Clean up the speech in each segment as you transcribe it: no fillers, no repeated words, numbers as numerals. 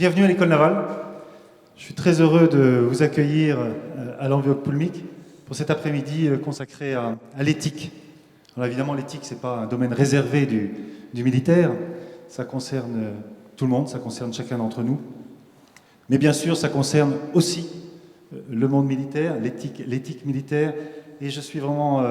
Bienvenue à l'École navale. Je suis très heureux de vous accueillir à l'Enveloppe Poulmique pour cet après-midi consacré à l'éthique. Alors évidemment, l'éthique, ce n'est pas un domaine réservé du militaire. Ça concerne tout le monde, ça concerne chacun d'entre nous. Mais bien sûr, ça concerne aussi le monde militaire, l'éthique militaire. Et je suis vraiment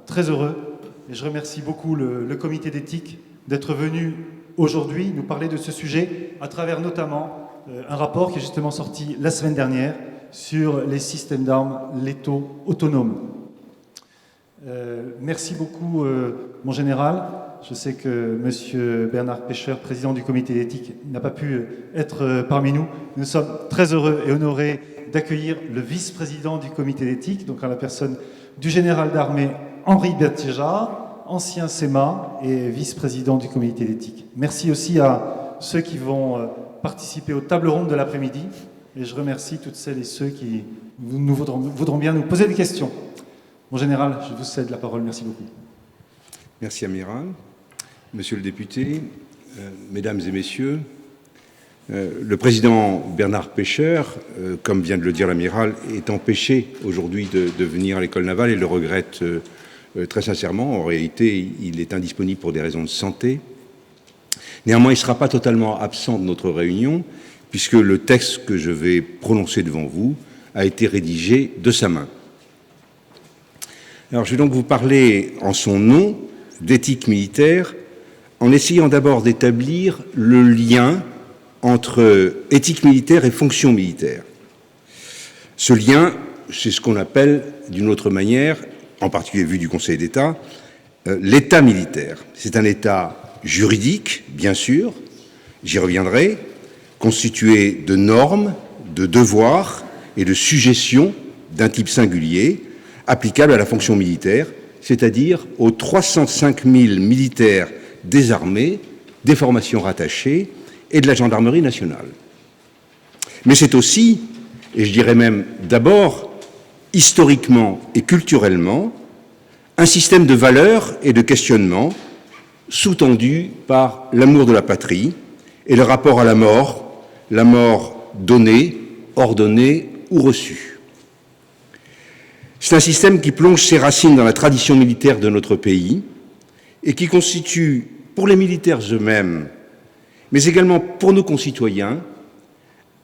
très heureux. Et je remercie beaucoup le comité d'éthique d'être venu aujourd'hui nous parler de ce sujet à travers notamment un rapport qui est justement sorti la semaine dernière sur les systèmes d'armes létaux autonomes. Merci beaucoup, mon général. Je sais que M. Bernard Pêcheur, président du comité d'éthique, n'a pas pu être parmi nous. Nous sommes très heureux et honorés d'accueillir le vice-président du comité d'éthique, donc à la personne du général d'armée Henri Berthéja, ancien SEMA et vice-président du comité d'éthique. Merci aussi à ceux qui vont participer aux tables rondes de l'après-midi. Et je remercie toutes celles et ceux qui voudront bien nous poser des questions. Mon général, je vous cède la parole. Merci beaucoup. Merci, Amiral. Monsieur le député, mesdames et messieurs, le président Bernard Pêcheur, comme vient de le dire l'Amiral, est empêché aujourd'hui de venir à l'École navale et le regrette très sincèrement. En réalité, il est indisponible pour des raisons de santé. Néanmoins, il ne sera pas totalement absent de notre réunion, puisque le texte que je vais prononcer devant vous a été rédigé de sa main. Alors, je vais donc vous parler en son nom d'éthique militaire, en essayant d'abord d'établir le lien entre éthique militaire et fonction militaire. Ce lien, c'est ce qu'on appelle, d'une autre manière, en particulier vu du Conseil d'État, l'État militaire. C'est un État juridique, bien sûr, j'y reviendrai, constitué de normes, de devoirs et de sujétions d'un type singulier, applicables à la fonction militaire, c'est-à-dire aux 305 000 militaires des armées, des formations rattachées et de la gendarmerie nationale. Mais c'est aussi, et je dirais même d'abord, historiquement et culturellement, un système de valeurs et de questionnements sous-tendu par l'amour de la patrie et le rapport à la mort donnée, ordonnée ou reçue. C'est un système qui plonge ses racines dans la tradition militaire de notre pays et qui constitue, pour les militaires eux-mêmes, mais également pour nos concitoyens,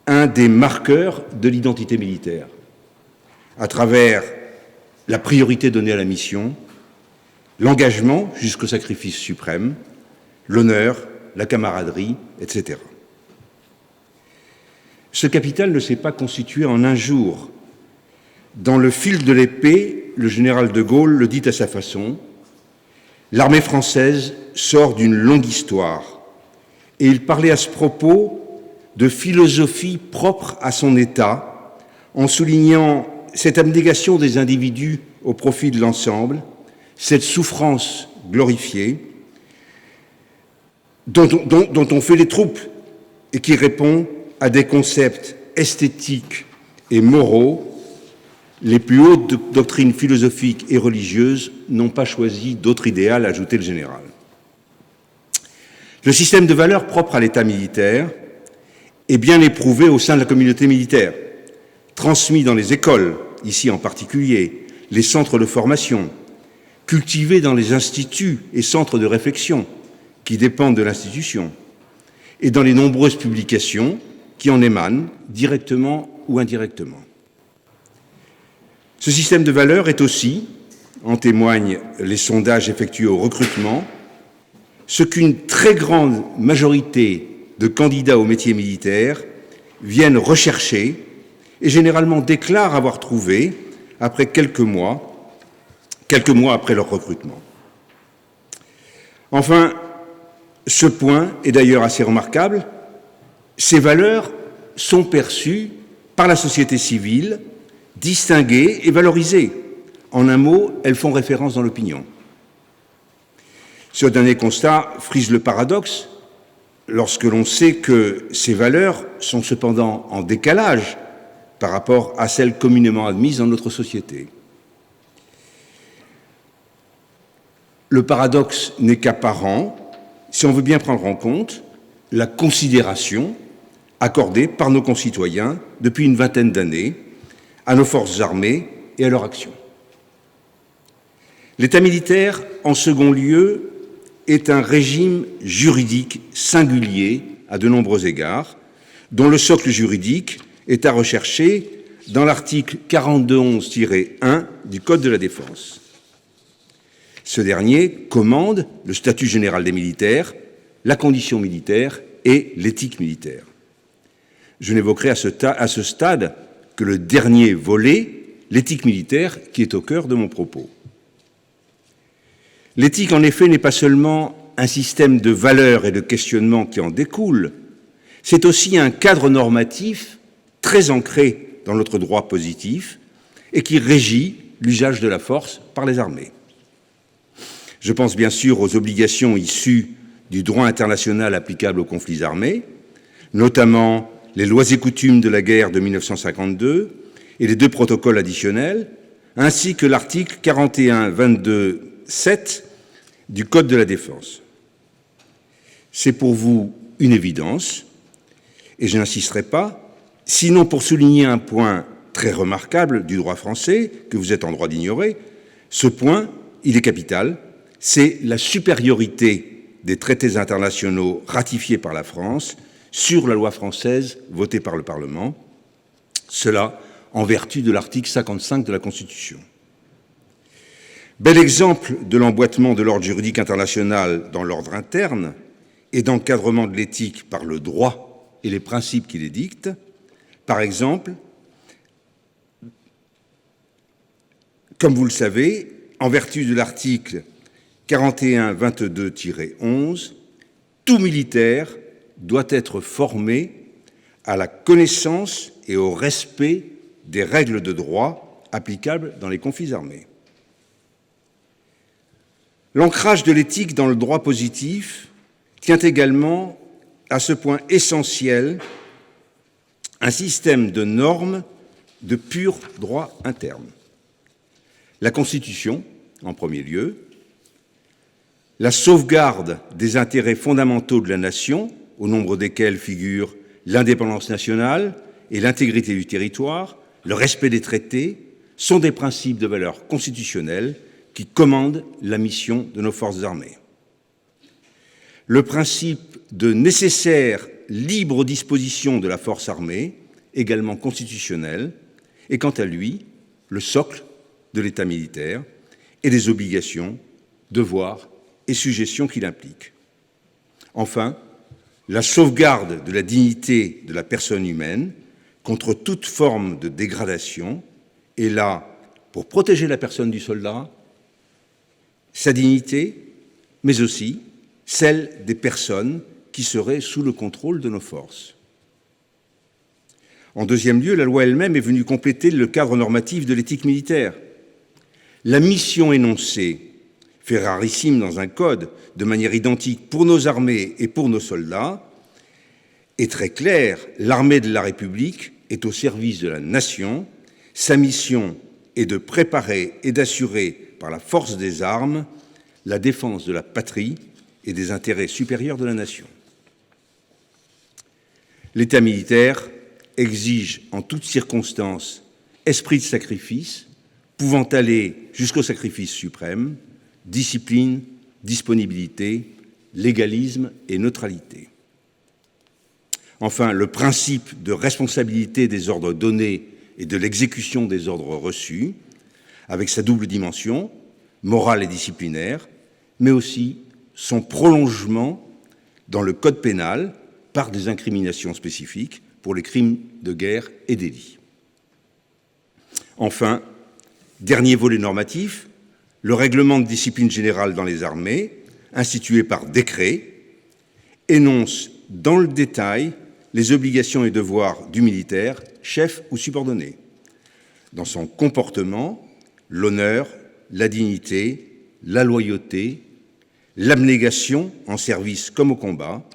un des marqueurs de l'identité militaire, à travers la priorité donnée à la mission, l'engagement jusqu'au sacrifice suprême, l'honneur, la camaraderie, etc. Ce capital ne s'est pas constitué en un jour. Dans le fil de l'épée, le général de Gaulle le dit à sa façon, l'armée française sort d'une longue histoire. Et il parlait à ce propos de philosophie propre à son État, en soulignant cette abnégation des individus au profit de l'ensemble, cette souffrance glorifiée, dont on fait les troupes et qui répond à des concepts esthétiques et moraux. Les plus hautes doctrines philosophiques et religieuses n'ont pas choisi d'autre idéal, ajoutait le général. Le système de valeurs propre à l'État militaire est bien éprouvé au sein de la communauté militaire, transmis dans les écoles, ici en particulier, les centres de formation, cultivé dans les instituts et centres de réflexion qui dépendent de l'institution, et dans les nombreuses publications qui en émanent, directement ou indirectement. Ce système de valeurs est aussi, en témoignent les sondages effectués au recrutement, ce qu'une très grande majorité de candidats au métier militaire viennent rechercher et généralement déclarent avoir trouvé après quelques mois après leur recrutement. Enfin, ce point est d'ailleurs assez remarquable, ces valeurs sont perçues par la société civile, distinguées et valorisées. En un mot, elles font référence dans l'opinion. Ce dernier constat frise le paradoxe lorsque l'on sait que ces valeurs sont cependant en décalage par rapport à celles communément admises dans notre société. Le paradoxe n'est qu'apparent si on veut bien prendre en compte la considération accordée par nos concitoyens depuis une vingtaine d'années à nos forces armées et à leur action. L'État militaire, en second lieu, est un régime juridique singulier à de nombreux égards, dont le socle juridique est à rechercher dans l'article 4211-1 du Code de la Défense. Ce dernier commande le statut général des militaires, la condition militaire et l'éthique militaire. Je n'évoquerai à ce stade que le dernier volet, l'éthique militaire, qui est au cœur de mon propos. L'éthique, en effet, n'est pas seulement un système de valeurs et de questionnements qui en découle, c'est aussi un cadre normatif très ancré dans notre droit positif et qui régit l'usage de la force par les armées. Je pense bien sûr aux obligations issues du droit international applicable aux conflits armés, notamment les lois et coutumes de la guerre de 1952 et les 2 protocoles additionnels, ainsi que l'article 41-22-7 du Code de la Défense. C'est pour vous une évidence, et je n'insisterai pas, sinon pour souligner un point très remarquable du droit français, que vous êtes en droit d'ignorer. Ce point, il est capital, c'est la supériorité des traités internationaux ratifiés par la France sur la loi française votée par le Parlement, cela en vertu de l'article 55 de la Constitution. Bel exemple de l'emboîtement de l'ordre juridique international dans l'ordre interne et d'encadrement de l'éthique par le droit et les principes qui les dictent. Par exemple, comme vous le savez, en vertu de l'article 41-22-11, tout militaire doit être formé à la connaissance et au respect des règles de droit applicables dans les conflits armés. L'ancrage de l'éthique dans le droit positif tient également à ce point essentiel un système de normes de pur droit interne. La Constitution, en premier lieu, la sauvegarde des intérêts fondamentaux de la nation, au nombre desquels figurent l'indépendance nationale et l'intégrité du territoire, le respect des traités, sont des principes de valeur constitutionnelle qui commandent la mission de nos forces armées. Le principe de nécessaire libre disposition de la force armée, également constitutionnel, est quant à lui le socle de l'État militaire et des obligations, devoirs et sujétions qu'il implique. Enfin, la sauvegarde de la dignité de la personne humaine contre toute forme de dégradation est là pour protéger la personne du soldat, sa dignité, mais aussi celle des personnes qui seraient sous le contrôle de nos forces. En deuxième lieu, la loi elle-même est venue compléter le cadre normatif de l'éthique militaire. La mission énoncée, fait rarissime dans un code, de manière identique pour nos armées et pour nos soldats, est très claire. L'armée de la République est au service de la nation. Sa mission est de préparer et d'assurer par la force des armes la défense de la patrie et des intérêts supérieurs de la nation. L'État militaire exige en toutes circonstances esprit de sacrifice, pouvant aller jusqu'au sacrifice suprême, discipline, disponibilité, légalisme et neutralité. Enfin, le principe de responsabilité des ordres donnés et de l'exécution des ordres reçus, avec sa double dimension, morale et disciplinaire, mais aussi son prolongement dans le code pénal par des incriminations spécifiques pour les crimes de guerre et délits. Enfin, dernier volet normatif, le règlement de discipline générale dans les armées, institué par décret, énonce dans le détail les obligations et devoirs du militaire, chef ou subordonné. Dans son comportement, l'honneur, la dignité, la loyauté, l'abnégation en service comme au combat,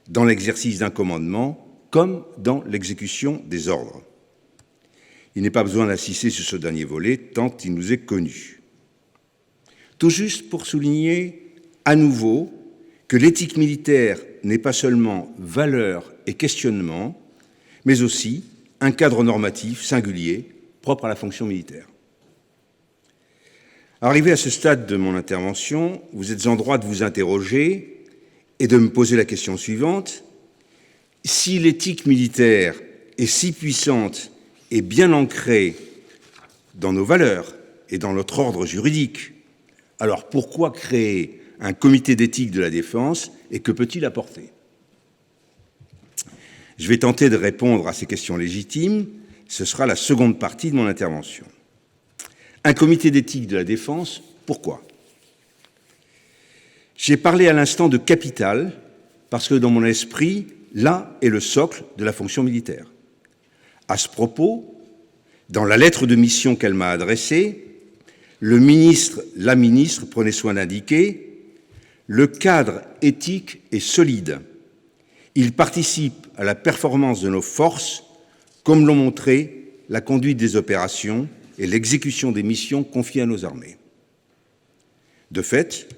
dans l'exercice d'un commandement comme dans l'exécution des ordres. Il n'est pas besoin d'insister sur ce dernier volet, tant il nous est connu. Tout juste pour souligner à nouveau que l'éthique militaire n'est pas seulement valeur et questionnement, mais aussi un cadre normatif singulier propre à la fonction militaire. Arrivé à ce stade de mon intervention, vous êtes en droit de vous interroger et de me poser la question suivante. Si l'éthique militaire est si puissante et bien ancrée dans nos valeurs et dans notre ordre juridique, alors pourquoi créer un comité d'éthique de la défense et que peut-il apporter ? Je vais tenter de répondre à ces questions légitimes. Ce sera la seconde partie de mon intervention. Un comité d'éthique de la défense, pourquoi ? J'ai parlé à l'instant de capital parce que dans mon esprit, là est le socle de la fonction militaire. À ce propos, dans la lettre de mission qu'elle m'a adressée, la ministre prenait soin d'indiquer « Le cadre éthique est solide. Il participe à la performance de nos forces, comme l'ont montré la conduite des opérations et l'exécution des missions confiées à nos armées. » De fait,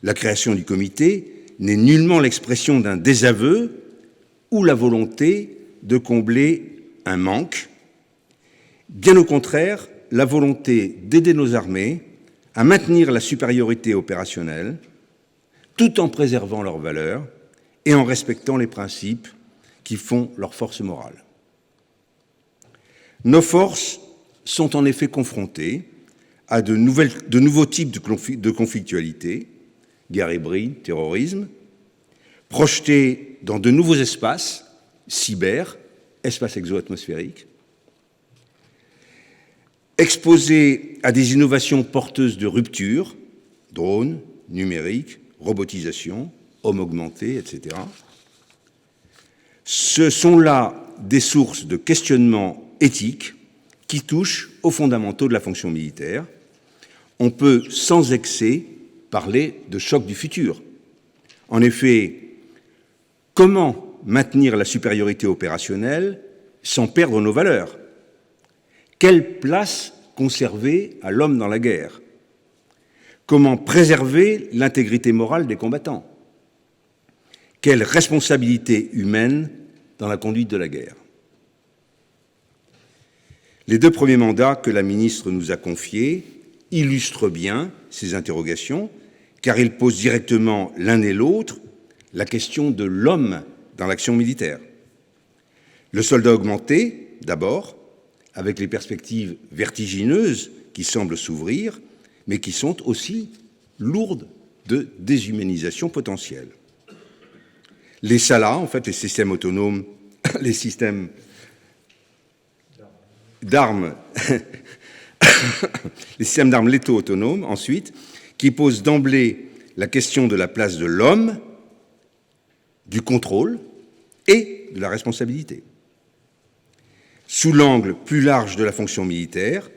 la création du comité n'est nullement l'expression d'un désaveu ou la volonté de combler un manque. Bien au contraire, la volonté d'aider nos armées à maintenir la supériorité opérationnelle tout en préservant leurs valeurs et en respectant les principes qui font leur force morale. Nos forces sont en effet confrontées à de nouveaux types de conflictualité, guerre hybride, terrorisme, projetés dans de nouveaux espaces, cyber, espace exo-atmosphérique, exposés à des innovations porteuses de rupture, drones, numérique, robotisation, hommes augmentés, etc. Ce sont là des sources de questionnement éthique qui touchent aux fondamentaux de la fonction militaire. On peut sans excès parler de choc du futur. En effet, comment maintenir la supériorité opérationnelle sans perdre nos valeurs ? Quelle place conserver à l'homme dans la guerre ? Comment préserver l'intégrité morale des combattants ? Quelle responsabilité humaine dans la conduite de la guerre ? Les 2 premiers mandats que la ministre nous a confiés illustrent bien ces interrogations, car ils posent directement l'un et l'autre la question de l'homme dans l'action militaire. Le soldat augmenté, d'abord, avec les perspectives vertigineuses qui semblent s'ouvrir, mais qui sont aussi lourdes de déshumanisation potentielle. Les SALA, en fait, les systèmes autonomes, les systèmes d'armes, les systèmes d'armes létaux autonomes, ensuite, qui posent d'emblée la question de la place de l'homme, du contrôle et de la responsabilité. Sous l'angle plus large de la fonction militaire,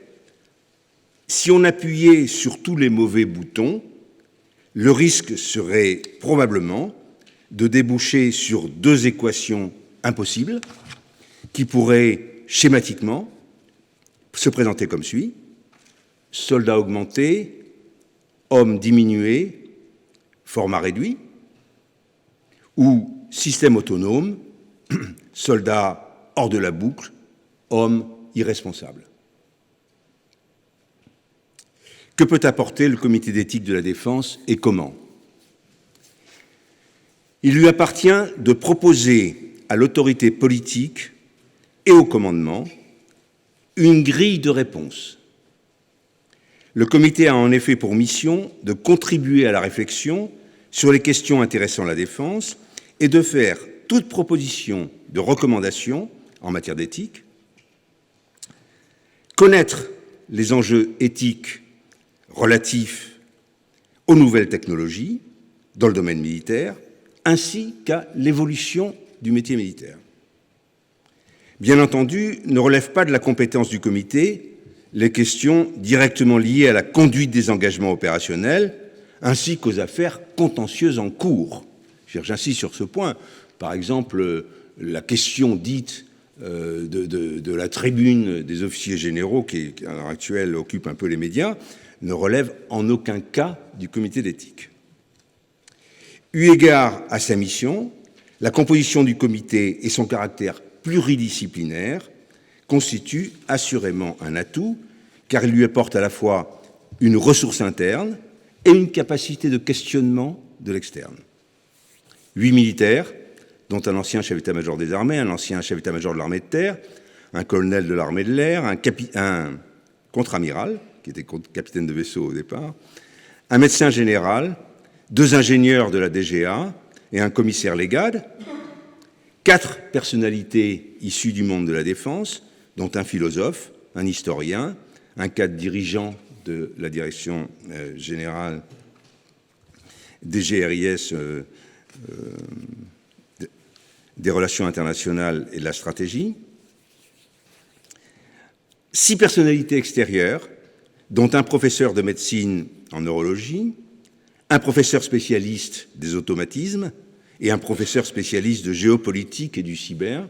si on appuyait sur tous les mauvais boutons, le risque serait probablement de déboucher sur 2 équations impossibles qui pourraient schématiquement se présenter comme suit: soldats augmentés, hommes diminués, format réduit, ou système autonome, soldats hors de la boucle, hommes irresponsables. Que peut apporter le comité d'éthique de la défense et comment ? Il lui appartient de proposer à l'autorité politique et au commandement une grille de réponse. Le comité a en effet pour mission de contribuer à la réflexion sur les questions intéressant la défense et de faire toute proposition de recommandation en matière d'éthique, connaître les enjeux éthiques relatifs aux nouvelles technologies dans le domaine militaire, ainsi qu'à l'évolution du métier militaire. Bien entendu, ne relèvent pas de la compétence du comité les questions directement liées à la conduite des engagements opérationnels, ainsi qu'aux affaires contentieuses en cours. J'insiste sur ce point. Par exemple, la question dite de la tribune des officiers généraux, qui à l'heure actuelle occupe un peu les médias, ne relève en aucun cas du comité d'éthique. Eu égard à sa mission, la composition du comité et son caractère pluridisciplinaire constitue assurément un atout, car il lui apporte à la fois une ressource interne et une capacité de questionnement de l'externe. 8 militaires, dont un ancien chef d'état-major des armées, un ancien chef d'état-major de l'armée de terre, un colonel de l'armée de l'air, un contre-amiral, qui était capitaine de vaisseau au départ, un médecin général, 2 ingénieurs de la DGA et un commissaire légal, 4 personnalités issues du monde de la défense, dont un philosophe, un historien, un cadre dirigeant de la direction générale des GRIS, des relations internationales et de la stratégie, 6 personnalités extérieures, dont un professeur de médecine en neurologie, un professeur spécialiste des automatismes et un professeur spécialiste de géopolitique et du cyber.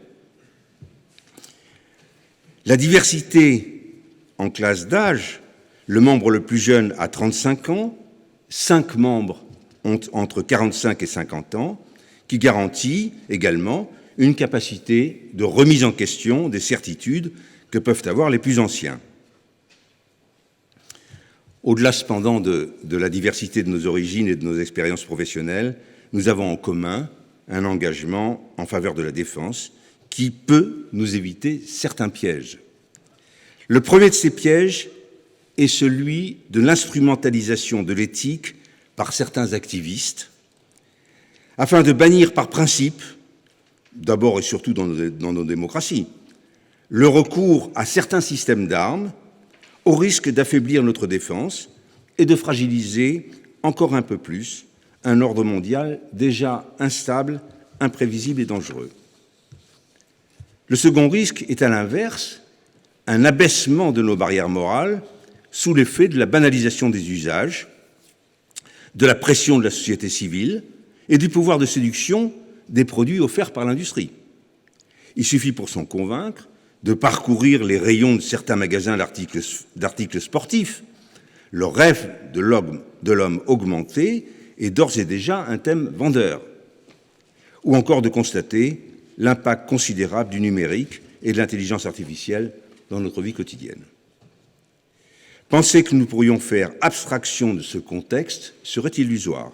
La diversité en classe d'âge, le membre le plus jeune a 35 ans, 5 membres ont entre 45 et 50 ans, qui garantit également une capacité de remise en question des certitudes que peuvent avoir les plus anciens. Au-delà cependant de la diversité de nos origines et de nos expériences professionnelles, nous avons en commun un engagement en faveur de la défense qui peut nous éviter certains pièges. Le premier de ces pièges est celui de l'instrumentalisation de l'éthique par certains activistes, afin de bannir par principe, d'abord et surtout dans nos démocraties, le recours à certains systèmes d'armes au risque d'affaiblir notre défense et de fragiliser encore un peu plus un ordre mondial déjà instable, imprévisible et dangereux. Le second risque est à l'inverse un abaissement de nos barrières morales sous l'effet de la banalisation des usages, de la pression de la société civile et du pouvoir de séduction des produits offerts par l'industrie. Il suffit pour s'en convaincre de parcourir les rayons de certains magasins d'articles sportifs. Le rêve de l'homme augmenté est d'ores et déjà un thème vendeur. Ou encore de constater l'impact considérable du numérique et de l'intelligence artificielle dans notre vie quotidienne. Penser que nous pourrions faire abstraction de ce contexte serait illusoire.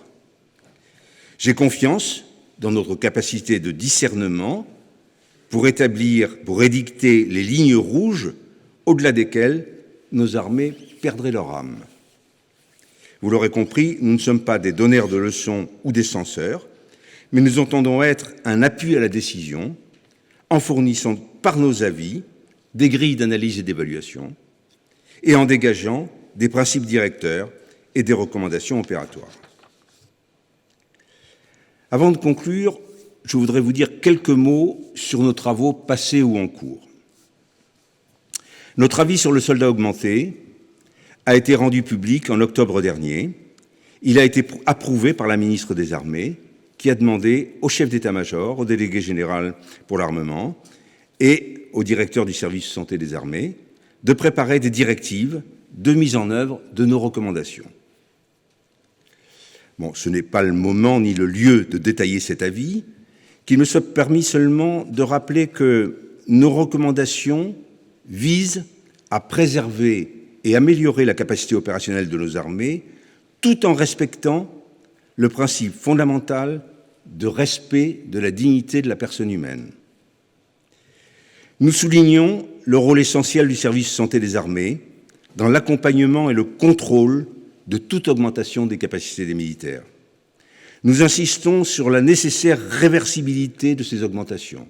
J'ai confiance dans notre capacité de discernement pour édicter les lignes rouges au-delà desquelles nos armées perdraient leur âme. Vous l'aurez compris, nous ne sommes pas des donneurs de leçons ou des censeurs, mais nous entendons être un appui à la décision en fournissant par nos avis des grilles d'analyse et d'évaluation et en dégageant des principes directeurs et des recommandations opératoires. Avant de conclure, je voudrais vous dire quelques mots sur nos travaux passés ou en cours. Notre avis sur le soldat augmenté a été rendu public en octobre dernier. Il a été approuvé par la ministre des Armées, qui a demandé au chef d'état-major, au délégué général pour l'armement et au directeur du service de santé des armées de préparer des directives de mise en œuvre de nos recommandations. Bon, ce n'est pas le moment ni le lieu de détailler cet avis, qu'il me soit permis seulement de rappeler que nos recommandations visent à préserver et améliorer la capacité opérationnelle de nos armées, tout en respectant le principe fondamental de respect de la dignité de la personne humaine. Nous soulignons le rôle essentiel du service de santé des armées dans l'accompagnement et le contrôle de toute augmentation des capacités des militaires. Nous insistons sur la nécessaire réversibilité de ces augmentations.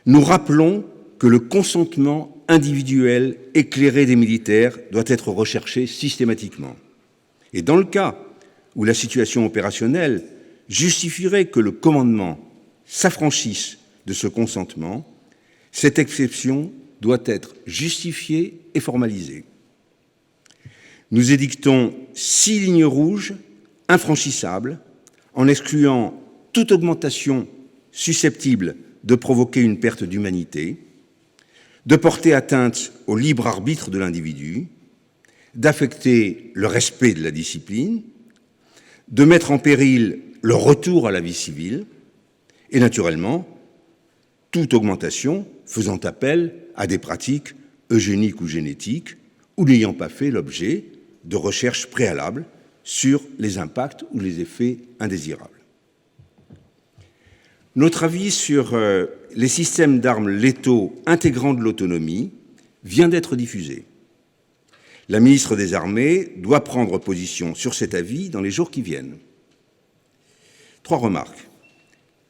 Nous rappelons que le consentement individuel éclairé des militaires doit être recherché systématiquement. Et dans le cas où la situation opérationnelle justifierait que le commandement s'affranchisse de ce consentement, cette exception doit être justifiée et formalisée. Nous édictons 6 lignes rouges infranchissables en excluant toute augmentation susceptible de provoquer une perte d'humanité, de porter atteinte au libre arbitre de l'individu, d'affecter le respect de la discipline, de mettre en péril le retour à la vie civile et, naturellement, toute augmentation faisant appel à des pratiques eugéniques ou génétiques ou n'ayant pas fait l'objet de recherches préalables sur les impacts ou les effets indésirables. Notre avis sur les systèmes d'armes létaux intégrant de l'autonomie vient d'être diffusé. La ministre des Armées doit prendre position sur cet avis dans les jours qui viennent. 3 remarques.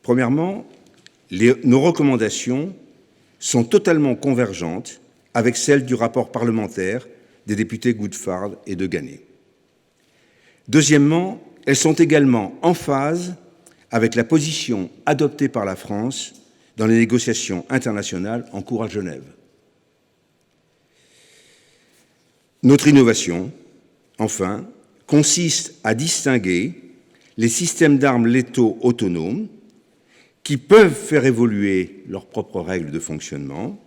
Premièrement, nos recommandations sont totalement convergentes avec celles du rapport parlementaire des députés Goodfard et de Gannet. Deuxièmement, elles sont également en phase avec la position adoptée par la France dans les négociations internationales en cours à Genève. Notre innovation, enfin, consiste à distinguer les systèmes d'armes létaux autonomes qui peuvent faire évoluer leurs propres règles de fonctionnement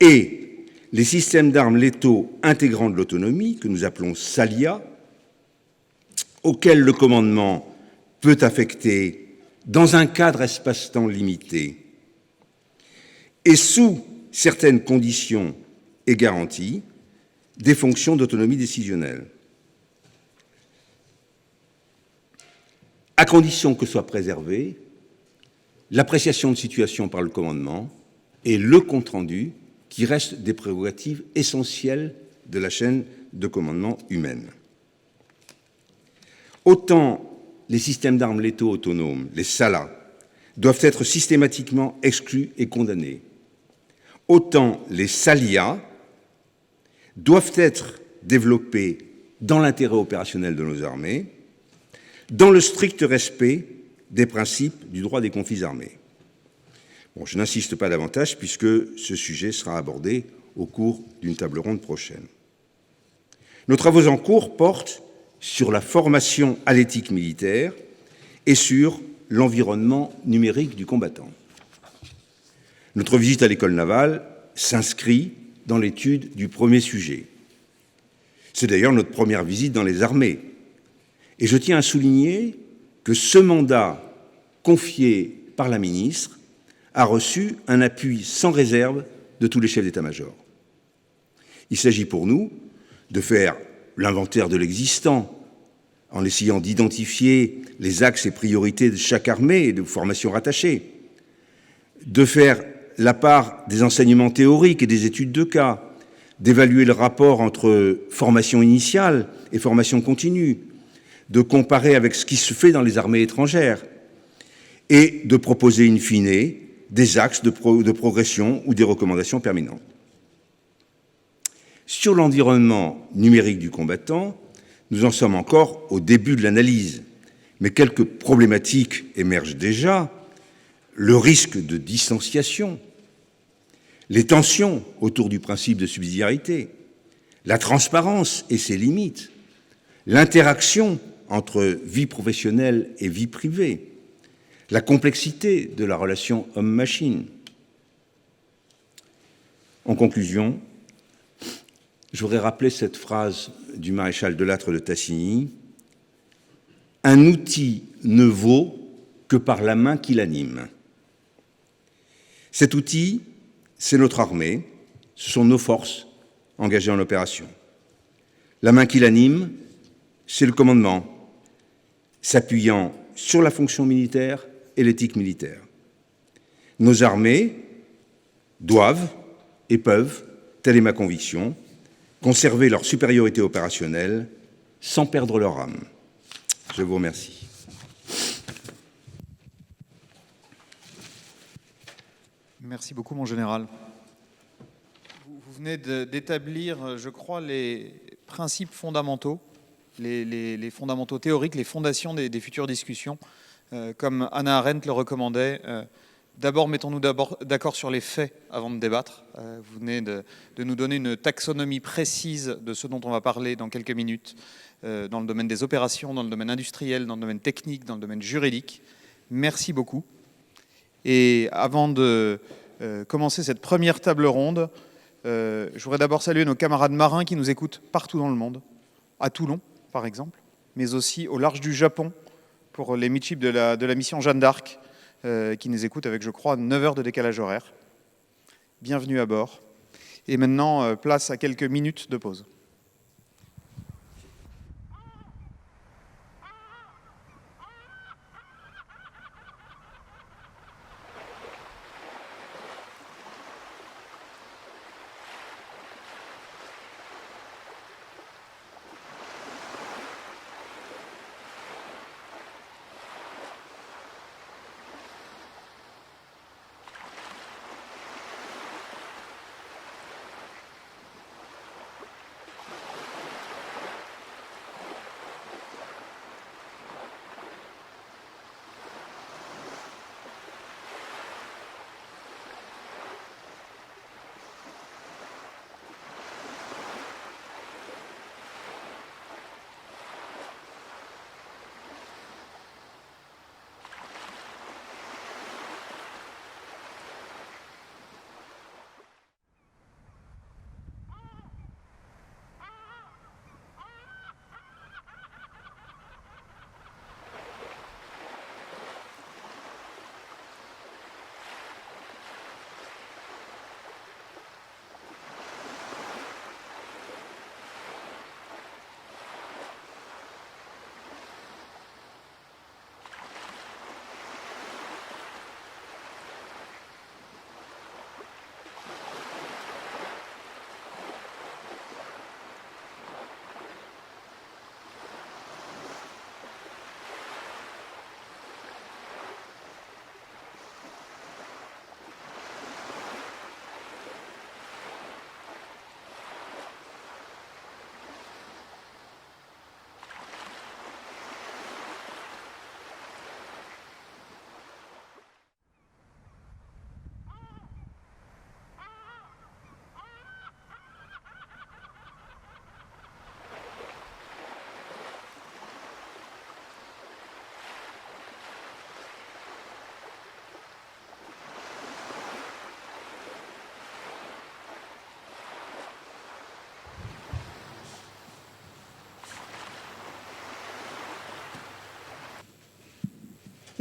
et les systèmes d'armes létaux intégrant de l'autonomie, que nous appelons SALIA, auxquels le commandement peut affecter, dans un cadre espace-temps limité et sous certaines conditions et garanties, des fonctions d'autonomie décisionnelle, à condition que soit préservée l'appréciation de situation par le commandement et le compte-rendu qui restent des prérogatives essentielles de la chaîne de commandement humaine. Autant les systèmes d'armes létaux autonomes, les SALA, doivent être systématiquement exclus et condamnés, autant les SALIA doivent être développés dans l'intérêt opérationnel de nos armées, dans le strict respect des principes du droit des conflits armés. Bon, je n'insiste pas davantage puisque ce sujet sera abordé au cours d'une table ronde prochaine. Nos travaux en cours portent sur la formation à l'éthique militaire et sur l'environnement numérique du combattant. Notre visite à l'école navale s'inscrit dans l'étude du premier sujet. C'est d'ailleurs notre première visite dans les armées. Et je tiens à souligner que ce mandat confié par la ministre a reçu un appui sans réserve de tous les chefs d'état-major. Il s'agit pour nous de faire l'inventaire de l'existant, en essayant d'identifier les axes et priorités de chaque armée et de formations rattachées, de faire la part des enseignements théoriques et des études de cas, d'évaluer le rapport entre formation initiale et formation continue, de comparer avec ce qui se fait dans les armées étrangères et de proposer in fine des axes de progression ou des recommandations permanentes. Sur l'environnement numérique du combattant, nous en sommes encore au début de l'analyse, mais quelques problématiques émergent déjà. Le risque de distanciation, les tensions autour du principe de subsidiarité, la transparence et ses limites, l'interaction entre vie professionnelle et vie privée, la complexité de la relation homme-machine. En conclusion, je voudrais rappeler cette phrase du maréchal Delattre de Tassigny: « Un outil ne vaut que par la main qui l'anime. » Cet outil, c'est notre armée, ce sont nos forces engagées en opération. La main qui l'anime, c'est le commandement, s'appuyant sur la fonction militaire et l'éthique militaire. Nos armées doivent et peuvent, telle est ma conviction, conserver leur supériorité opérationnelle sans perdre leur âme. Je vous remercie. Merci beaucoup, mon général. Vous venez d'établir, je crois, les principes fondamentaux, les fondamentaux théoriques, les fondations des futures discussions. Comme Hannah Arendt le recommandait, d'abord mettons-nous d'accord sur les faits avant de débattre. Vous venez de nous donner une taxonomie précise de ce dont on va parler dans quelques minutes, dans le domaine des opérations, dans le domaine industriel, dans le domaine technique, dans le domaine juridique. Merci beaucoup. Et avant de commencer cette première table ronde, je voudrais d'abord saluer nos camarades marins qui nous écoutent partout dans le monde, à Toulon par exemple, mais aussi au large du Japon pour les midship de la mission Jeanne d'Arc, qui nous écoutent avec, je crois, 9 heures de décalage horaire. Bienvenue à bord. Et maintenant, place à quelques minutes de pause.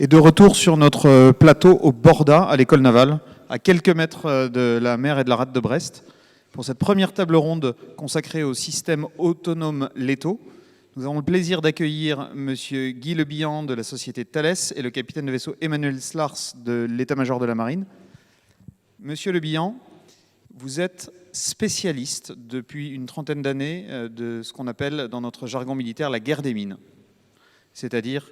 Et de retour sur notre plateau au Borda, à l'école navale, à quelques mètres de la mer et de la rade de Brest, pour cette première table ronde consacrée au système autonome Leto. Nous avons le plaisir d'accueillir Monsieur Guy Le Bihan de la société Thales et le capitaine de vaisseau Emmanuel Slars de l'état-major de la marine. Monsieur Le Bihan, vous êtes spécialiste depuis une trentaine d'années de ce qu'on appelle dans notre jargon militaire la guerre des mines, c'est-à-dire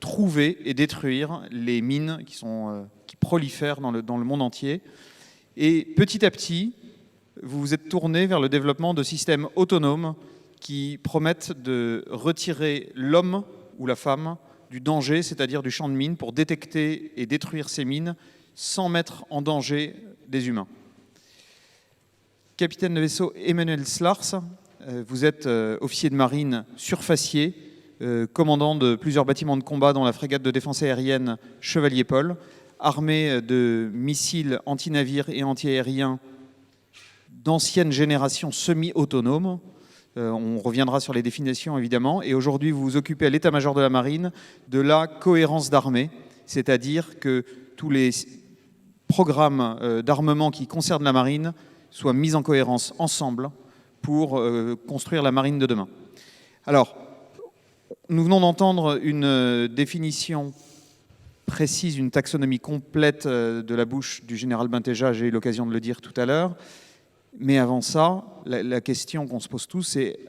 trouver et détruire les mines qui prolifèrent dans le monde entier. Et petit à petit, vous vous êtes tourné vers le développement de systèmes autonomes qui promettent de retirer l'homme ou la femme du danger, c'est-à-dire du champ de mines, pour détecter et détruire ces mines sans mettre en danger des humains. Capitaine de vaisseau Emmanuel Slars, vous êtes officier de marine surfacier, commandant de plusieurs bâtiments de combat dont la frégate de défense aérienne Chevalier Paul, armé de missiles anti-navires et anti-aériens d'ancienne génération semi-autonome. On reviendra sur les définitions évidemment. Et aujourd'hui, vous vous occupez à l'état-major de la marine de la cohérence d'armée, c'est-à-dire que tous les programmes d'armement qui concernent la marine soient mis en cohérence ensemble pour construire la marine de demain. Alors, nous venons d'entendre une définition précise, une taxonomie complète de la bouche du général Bintéja, j'ai eu l'occasion de le dire tout à l'heure. Mais avant ça, la question qu'on se pose tous, c'est,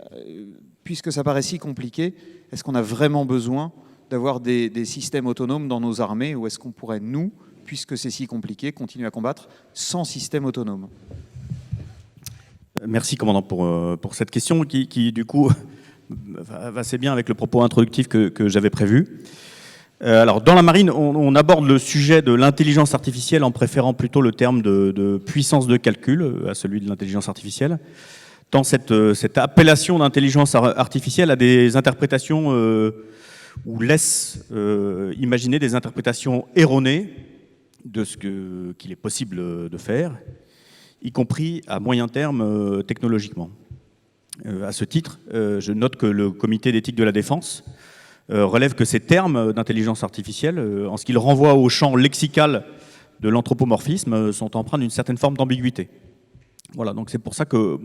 puisque ça paraît si compliqué, est-ce qu'on a vraiment besoin d'avoir des systèmes autonomes dans nos armées, ou est-ce qu'on pourrait, nous, puisque c'est si compliqué, continuer à combattre sans système autonome ? Merci, commandant, pour cette question qui du coup, va assez bien avec le propos introductif que j'avais prévu. Alors, dans la marine, on aborde le sujet de l'intelligence artificielle en préférant plutôt le terme de puissance de calcul à celui de l'intelligence artificielle. Tant cette appellation d'intelligence artificielle a des interprétations ou laisse imaginer des interprétations erronées de ce qu'il est possible de faire, y compris à moyen terme technologiquement. À ce titre, je note que le comité d'éthique de la défense relève que ces termes d'intelligence artificielle, en ce qu'ils renvoient au champ lexical de l'anthropomorphisme, sont empreints d'une certaine forme d'ambiguïté. Voilà, donc c'est pour ça que,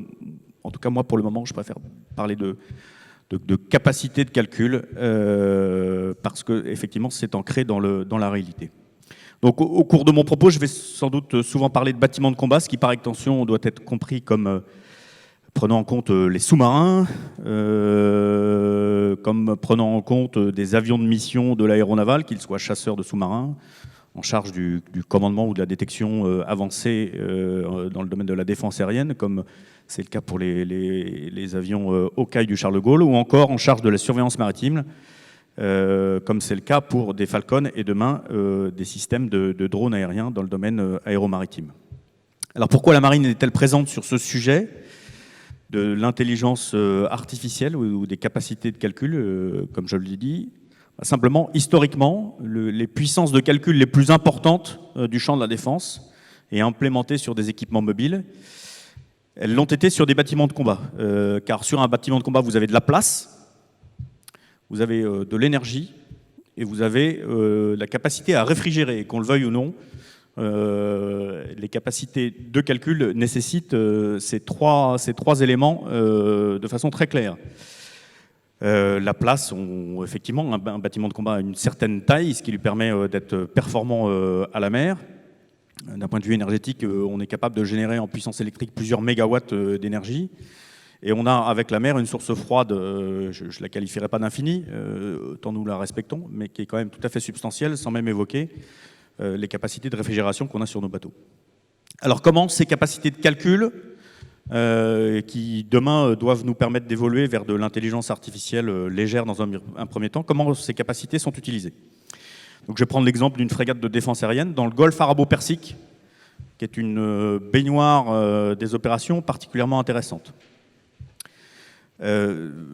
en tout cas moi pour le moment, je préfère parler de capacité de calcul, parce que effectivement c'est ancré dans la réalité. Donc au cours de mon propos, je vais sans doute souvent parler de bâtiments de combat, ce qui par extension doit être compris comme prenant en compte les sous-marins, comme prenant en compte des avions de mission de l'aéronaval, qu'ils soient chasseurs de sous-marins, en charge du commandement ou de la détection avancée dans le domaine de la défense aérienne, comme c'est le cas pour les avions Hawkeye du Charles de Gaulle, ou encore en charge de la surveillance maritime, comme c'est le cas pour des Falcon et demain des systèmes de drones aériens dans le domaine aéromaritime. Alors pourquoi la marine est-elle présente sur ce sujet de l'intelligence artificielle ou des capacités de calcul, comme je l'ai dit? Simplement, historiquement, les puissances de calcul les plus importantes du champ de la défense et implémentées sur des équipements mobiles, elles l'ont été sur des bâtiments de combat. Car sur un bâtiment de combat, vous avez de la place, vous avez de l'énergie et vous avez la capacité à réfrigérer, qu'on le veuille ou non. Les capacités de calcul nécessitent ces trois éléments de façon très claire. La place, effectivement, un bâtiment de combat a une certaine taille, ce qui lui permet d'être performant à la mer. D'un point de vue énergétique, on est capable de générer en puissance électrique plusieurs mégawatts d'énergie. Et on a avec la mer une source froide, je ne la qualifierai pas d'infinie, tant nous la respectons, mais qui est quand même tout à fait substantielle, sans même évoquer les capacités de réfrigération qu'on a sur nos bateaux. Alors comment ces capacités de calcul, qui demain doivent nous permettre d'évoluer vers de l'intelligence artificielle légère dans un premier temps, comment ces capacités sont utilisées? Donc je vais prendre l'exemple d'une frégate de défense aérienne dans le golfe arabo-persique, qui est une baignoire des opérations particulièrement intéressante.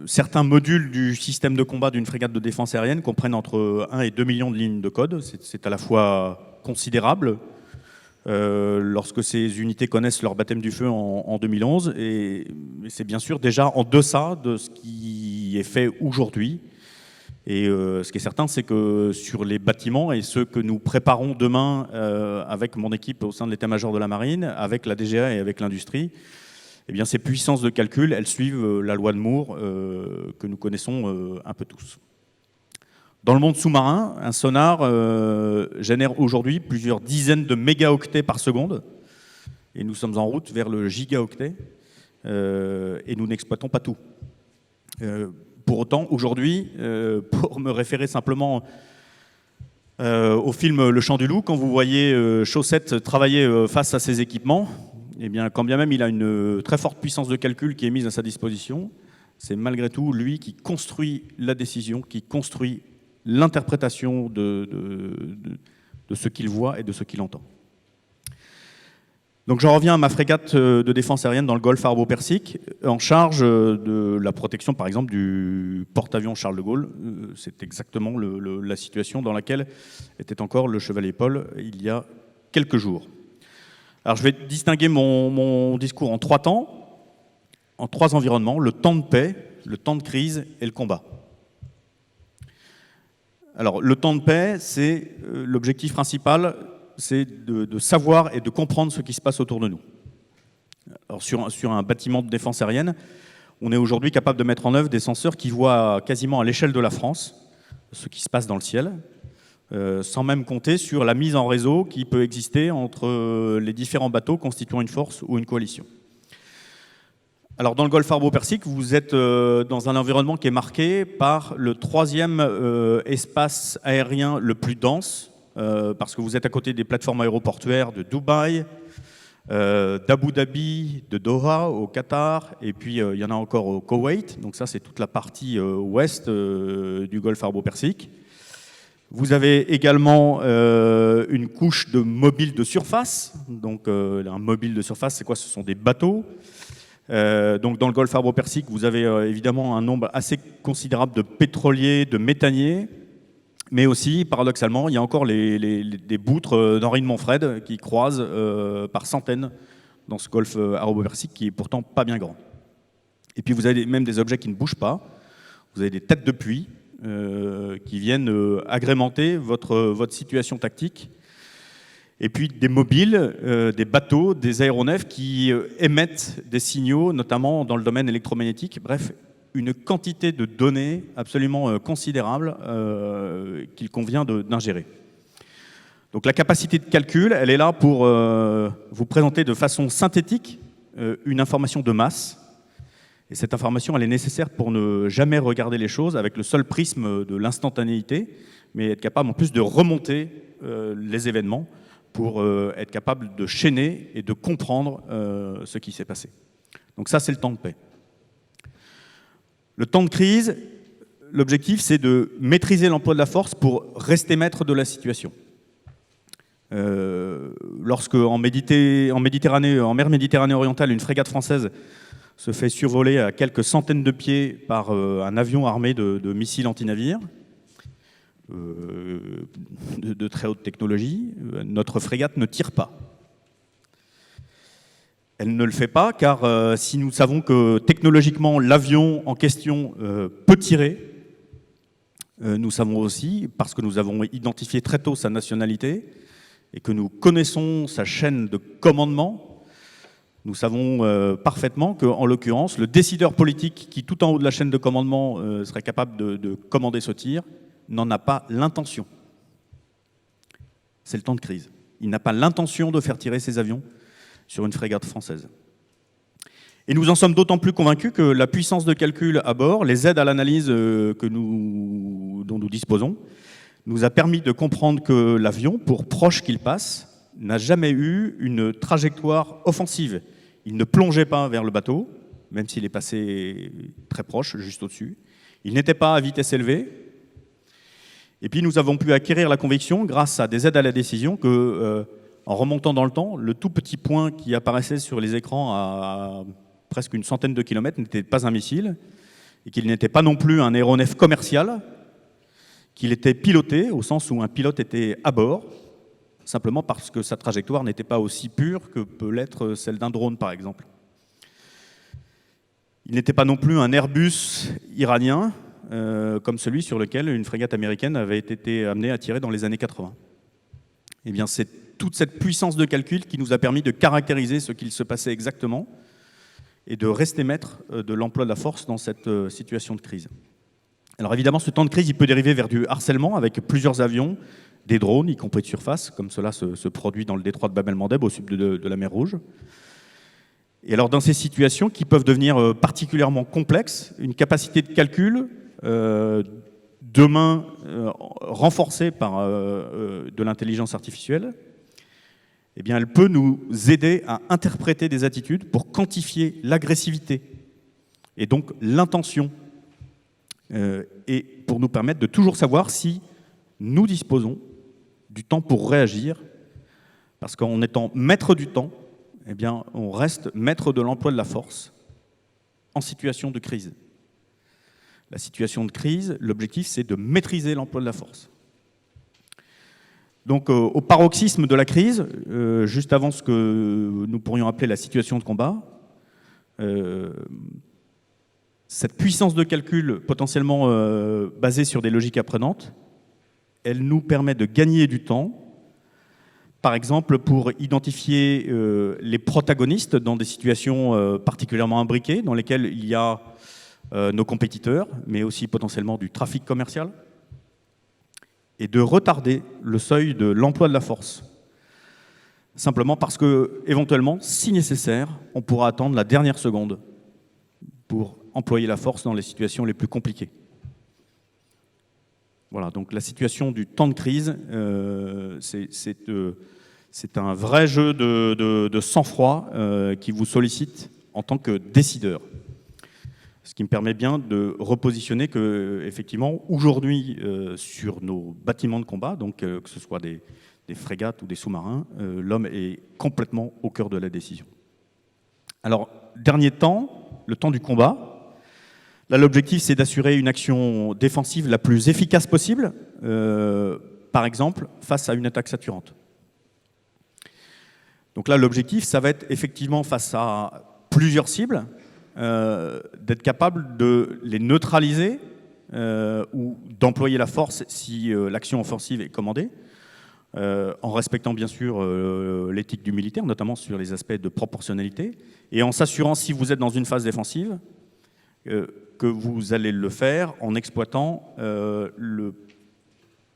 Certains modules du système de combat d'une frégate de défense aérienne comprennent entre 1 et 2 millions de lignes de code. C'est à la fois considérable lorsque ces unités connaissent leur baptême du feu en 2011, et c'est bien sûr déjà en deçà de ce qui est fait aujourd'hui. Et ce qui est certain, c'est que sur les bâtiments et ceux que nous préparons demain avec mon équipe au sein de l'état-major de la marine, avec la DGA et avec l'industrie, eh bien, ces puissances de calcul, elles suivent la loi de Moore que nous connaissons un peu tous. Dans le monde sous-marin, un sonar génère aujourd'hui plusieurs dizaines de mégaoctets par seconde, et nous sommes en route vers le gigaoctet, et nous n'exploitons pas tout. Pour autant, aujourd'hui, pour me référer simplement au film Le Chant du Loup, quand vous voyez Chaussette travailler face à ses équipements, eh bien, quand bien même il a une très forte puissance de calcul qui est mise à sa disposition, c'est malgré tout lui qui construit la décision, qui construit l'interprétation de ce qu'il voit et de ce qu'il entend. Donc j'en reviens à ma frégate de défense aérienne dans le golfe arabo-persique, en charge de la protection par exemple du porte-avions Charles de Gaulle. C'est exactement la situation dans laquelle était encore le Chevalier Paul il y a quelques jours. Alors je vais distinguer mon discours en 3 temps, en 3 environnements: le temps de paix, le temps de crise et le combat. Alors le temps de paix, c'est l'objectif principal, c'est de savoir et de comprendre ce qui se passe autour de nous. Alors sur un bâtiment de défense aérienne, on est aujourd'hui capable de mettre en œuvre des senseurs qui voient quasiment à l'échelle de la France ce qui se passe dans le ciel, sans même compter sur la mise en réseau qui peut exister entre les différents bateaux constituant une force ou une coalition. Alors dans le golfe arabo-persique, vous êtes dans un environnement qui est marqué par le 3e espace aérien le plus dense, parce que vous êtes à côté des plateformes aéroportuaires de Dubaï, d'Abu Dhabi, de Doha au Qatar, et puis il y en a encore au Koweït. Donc ça, c'est toute la partie ouest du golfe arabo-persique. Vous avez également une couche de mobiles de surface. Donc un mobile de surface, c'est quoi? Ce sont des bateaux. Donc dans le golfe arabo-persique, vous avez évidemment un nombre assez considérable de pétroliers, de méthaniers, mais aussi, paradoxalement, il y a encore des boutres d'Henri de Montfred qui croisent par centaines dans ce golfe arabo-persique qui est pourtant pas bien grand. Et puis vous avez même des objets qui ne bougent pas. Vous avez des têtes de puits qui viennent agrémenter votre situation tactique. Et puis des mobiles, des bateaux, des aéronefs qui émettent des signaux, notamment dans le domaine électromagnétique. Bref, une quantité de données absolument considérable qu'il convient d'ingérer. Donc la capacité de calcul, elle est là pour vous présenter de façon synthétique une information de masse. Et cette information, elle est nécessaire pour ne jamais regarder les choses avec le seul prisme de l'instantanéité, mais être capable en plus de remonter les événements pour être capable de chaîner et de comprendre ce qui s'est passé. Donc ça, c'est le temps de paix. Le temps de crise, l'objectif, c'est de maîtriser l'emploi de la force pour rester maître de la situation. Lorsque en Méditerranée, en mer Méditerranée orientale, une frégate française se fait survoler à quelques centaines de pieds par un avion armé de missiles antinavires de très haute technologie, notre frégate ne tire pas. Elle ne le fait pas car si nous savons que technologiquement l'avion en question peut tirer, nous savons aussi, parce que nous avons identifié très tôt sa nationalité et que nous connaissons sa chaîne de commandement, nous savons parfaitement qu'en l'occurrence, le décideur politique qui, tout en haut de la chaîne de commandement, serait capable de commander ce tir, n'en a pas l'intention. C'est le temps de crise. Il n'a pas l'intention de faire tirer ses avions sur une frégate française. Et nous en sommes d'autant plus convaincus que la puissance de calcul à bord, les aides à l'analyse dont nous disposons, nous a permis de comprendre que l'avion, pour proche qu'il passe, n'a jamais eu une trajectoire offensive. Il ne plongeait pas vers le bateau, même s'il est passé très proche, juste au-dessus. Il n'était pas à vitesse élevée. Et puis nous avons pu acquérir la conviction, grâce à des aides à la décision, que en remontant dans le temps, le tout petit point qui apparaissait sur les écrans à presque une centaine de kilomètres n'était pas un missile, et qu'il n'était pas non plus un aéronef commercial, qu'il était piloté, au sens où un pilote était à bord, simplement parce que sa trajectoire n'était pas aussi pure que peut l'être celle d'un drone, par exemple. Il n'était pas non plus un Airbus iranien, comme celui sur lequel une frégate américaine avait été amenée à tirer dans les années 80. Eh bien, c'est toute cette puissance de calcul qui nous a permis de caractériser ce qu'il se passait exactement et de rester maître de l'emploi de la force dans cette situation de crise. Alors évidemment, ce temps de crise, il peut dériver vers du harcèlement avec plusieurs avions, des drones, y compris de surface, comme cela se produit dans le détroit de Bab el-Mandeb, au sud de la mer Rouge. Et alors, dans ces situations qui peuvent devenir particulièrement complexes, une capacité de calcul, demain renforcée par de l'intelligence artificielle, eh bien, elle peut nous aider à interpréter des attitudes pour quantifier l'agressivité et donc l'intention, et pour nous permettre de toujours savoir si nous disposons du temps pour réagir, parce qu'en étant maître du temps, eh bien, on reste maître de l'emploi de la force en situation de crise. La situation de crise, l'objectif, c'est de maîtriser l'emploi de la force. Donc, au paroxysme de la crise, juste avant ce que nous pourrions appeler la situation de combat, cette puissance de calcul potentiellement basée sur des logiques apprenantes, elle nous permet de gagner du temps, par exemple pour identifier les protagonistes dans des situations particulièrement imbriquées, dans lesquelles il y a nos compétiteurs, mais aussi potentiellement du trafic commercial, et de retarder le seuil de l'emploi de la force. Simplement parce que, éventuellement, si nécessaire, on pourra attendre la dernière seconde pour employer la force dans les situations les plus compliquées. Voilà, donc la situation du temps de crise, c'est un vrai jeu de sang-froid qui vous sollicite en tant que décideur. Ce qui me permet bien de repositionner que, effectivement, aujourd'hui, sur nos bâtiments de combat, donc que ce soit des frégates ou des sous-marins, l'homme est complètement au cœur de la décision. Alors, dernier temps, le temps du combat. Là, l'objectif, c'est d'assurer une action défensive la plus efficace possible, par exemple, face à une attaque saturante. Donc là, l'objectif, ça va être effectivement, face à plusieurs cibles, d'être capable de les neutraliser ou d'employer la force si l'action offensive est commandée, en respectant bien sûr l'éthique du militaire, notamment sur les aspects de proportionnalité, et en s'assurant, si vous êtes dans une phase défensive, que vous allez le faire en exploitant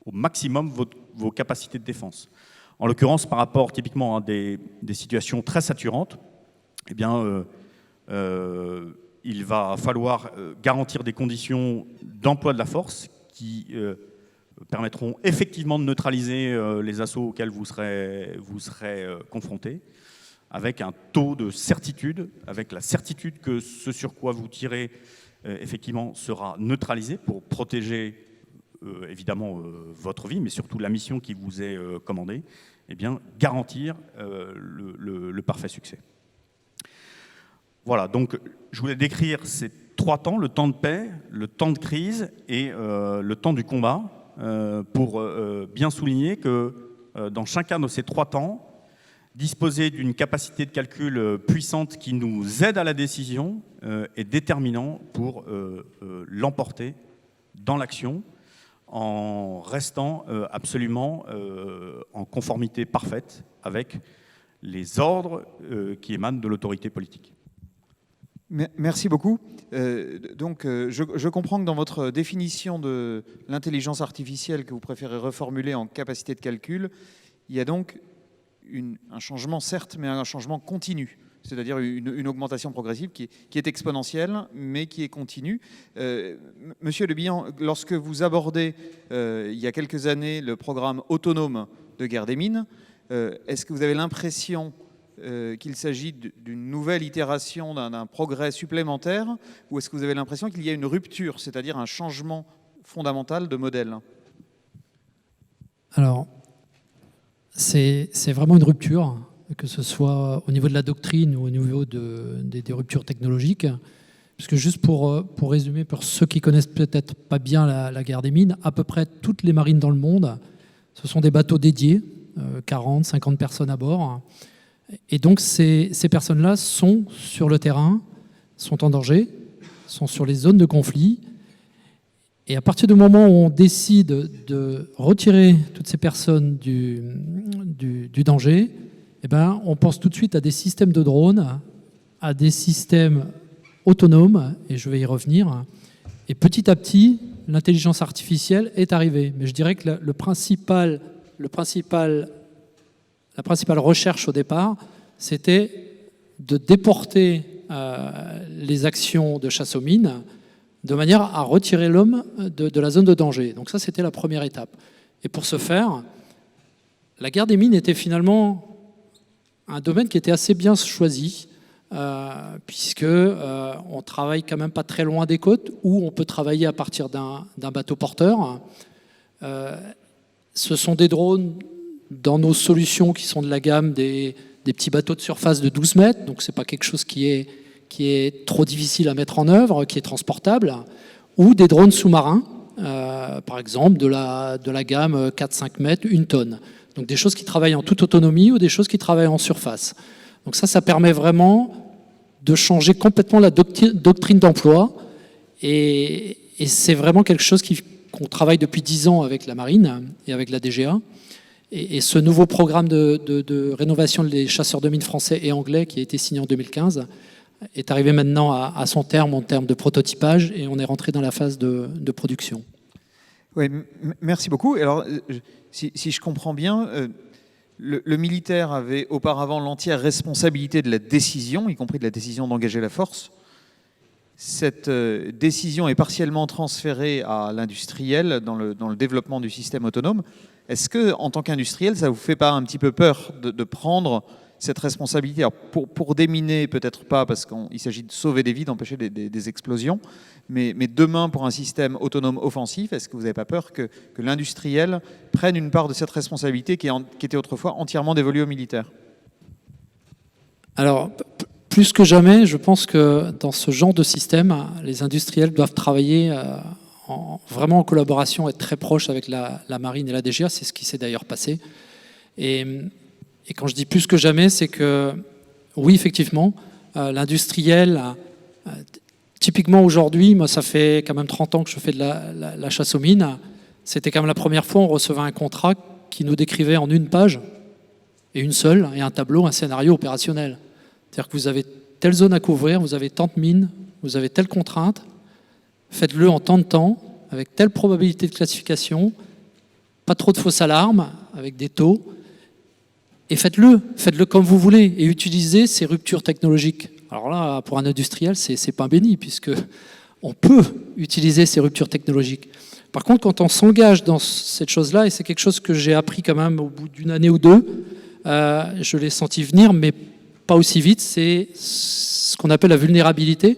au maximum vos capacités de défense. En l'occurrence, par rapport typiquement à des situations très saturantes, eh bien, il va falloir garantir des conditions d'emploi de la force qui permettront effectivement de neutraliser les assauts auxquels vous serez confrontés, avec un taux de certitude, avec la certitude que ce sur quoi vous tirez effectivement sera neutralisé pour protéger évidemment votre vie, mais surtout la mission qui vous est commandée, eh bien, garantir le parfait succès. Voilà, donc je voulais décrire ces 3 temps, le temps de paix, le temps de crise et le temps du combat, pour bien souligner que dans chacun de ces 3 temps, disposer d'une capacité de calcul puissante qui nous aide à la décision est déterminant pour l'emporter dans l'action, en restant absolument en conformité parfaite avec les ordres qui émanent de l'autorité politique. Merci beaucoup. Je comprends que dans votre définition de l'intelligence artificielle que vous préférez reformuler en capacité de calcul, il y a donc un changement, certes, mais un changement continu, c'est-à-dire une augmentation progressive qui est exponentielle, mais qui est continue. Monsieur Le Bihan, lorsque vous abordez, il y a quelques années, le programme autonome de guerre des mines, est-ce que vous avez l'impression qu'il s'agit d'une nouvelle itération, d'un progrès supplémentaire, ou est-ce que vous avez l'impression qu'il y a une rupture, c'est-à-dire un changement fondamental de modèle? Alors, c'est vraiment une rupture, que ce soit au niveau de la doctrine ou au niveau des ruptures technologiques. Puisque juste pour résumer, pour ceux qui connaissent peut-être pas bien la guerre des mines, à peu près toutes les marines dans le monde, ce sont des bateaux dédiés, 40, 50 personnes à bord. Et donc ces personnes-là sont sur le terrain, sont en danger, sont sur les zones de conflit. Et à partir du moment où on décide de retirer toutes ces personnes du danger, eh ben, on pense tout de suite à des systèmes de drones, à des systèmes autonomes, et je vais y revenir. Et petit à petit, l'intelligence artificielle est arrivée. Mais je dirais que la principale recherche au départ, c'était de déporter les actions de chasse aux mines de manière à retirer l'homme de la zone de danger. Donc ça, c'était la première étape. Et pour ce faire, la guerre des mines était finalement un domaine qui était assez bien choisi, puisque on travaille quand même pas très loin des côtes, où on peut travailler à partir d'un bateau porteur. Ce sont des drones dans nos solutions qui sont de la gamme des petits bateaux de surface de 12 mètres, donc c'est pas quelque chose qui est trop difficile à mettre en œuvre, qui est transportable, ou des drones sous-marins, par exemple de la gamme 4-5 mètres, 1 tonne. Donc des choses qui travaillent en toute autonomie ou des choses qui travaillent en surface. Donc ça permet vraiment de changer complètement la doctrine d'emploi, et c'est vraiment quelque chose qu'on travaille depuis 10 ans avec la Marine et avec la DGA. Et ce nouveau programme de rénovation des chasseurs de mines français et anglais qui a été signé en 2015 est arrivé maintenant à son terme en termes de prototypage, et on est rentré dans la phase de production. Oui, merci beaucoup. Alors, si je comprends bien, le militaire avait auparavant l'entière responsabilité de la décision, y compris de la décision d'engager la force. Cette décision est partiellement transférée à l'industriel dans le développement du système autonome. Est-ce que, en tant qu'industriel, ça vous fait pas un petit peu peur de prendre cette responsabilité? Alors, pour déminer, peut-être pas, parce qu'il s'agit de sauver des vies, d'empêcher des explosions, mais demain, pour un système autonome offensif, est-ce que vous n'avez pas peur que l'industriel prenne une part de cette responsabilité qui était autrefois entièrement dévolue aux militaires? Alors, plus que jamais, je pense que dans ce genre de système, les industriels doivent travailler vraiment en collaboration, être très proches avec la Marine et la DGA. C'est ce qui s'est d'ailleurs passé. Et quand je dis plus que jamais, c'est que, oui, effectivement, l'industriel Typiquement aujourd'hui, moi ça fait quand même 30 ans que je fais de la chasse aux mines. C'était quand même la première fois on recevait un contrat qui nous décrivait en une page, et une seule, et un tableau, un scénario opérationnel. C'est-à-dire que vous avez telle zone à couvrir, vous avez tant de mines, vous avez telle contrainte, faites-le en tant de temps, avec telle probabilité de classification, pas trop de fausses alarmes, avec des taux, et faites-le comme vous voulez, et utilisez ces ruptures technologiques. Alors là, pour un industriel, c'est pain béni, puisque on peut utiliser ces ruptures technologiques. Par contre, quand on s'engage dans cette chose-là, et c'est quelque chose que j'ai appris quand même au bout d'une année ou deux, je l'ai senti venir, mais pas aussi vite, c'est ce qu'on appelle la vulnérabilité.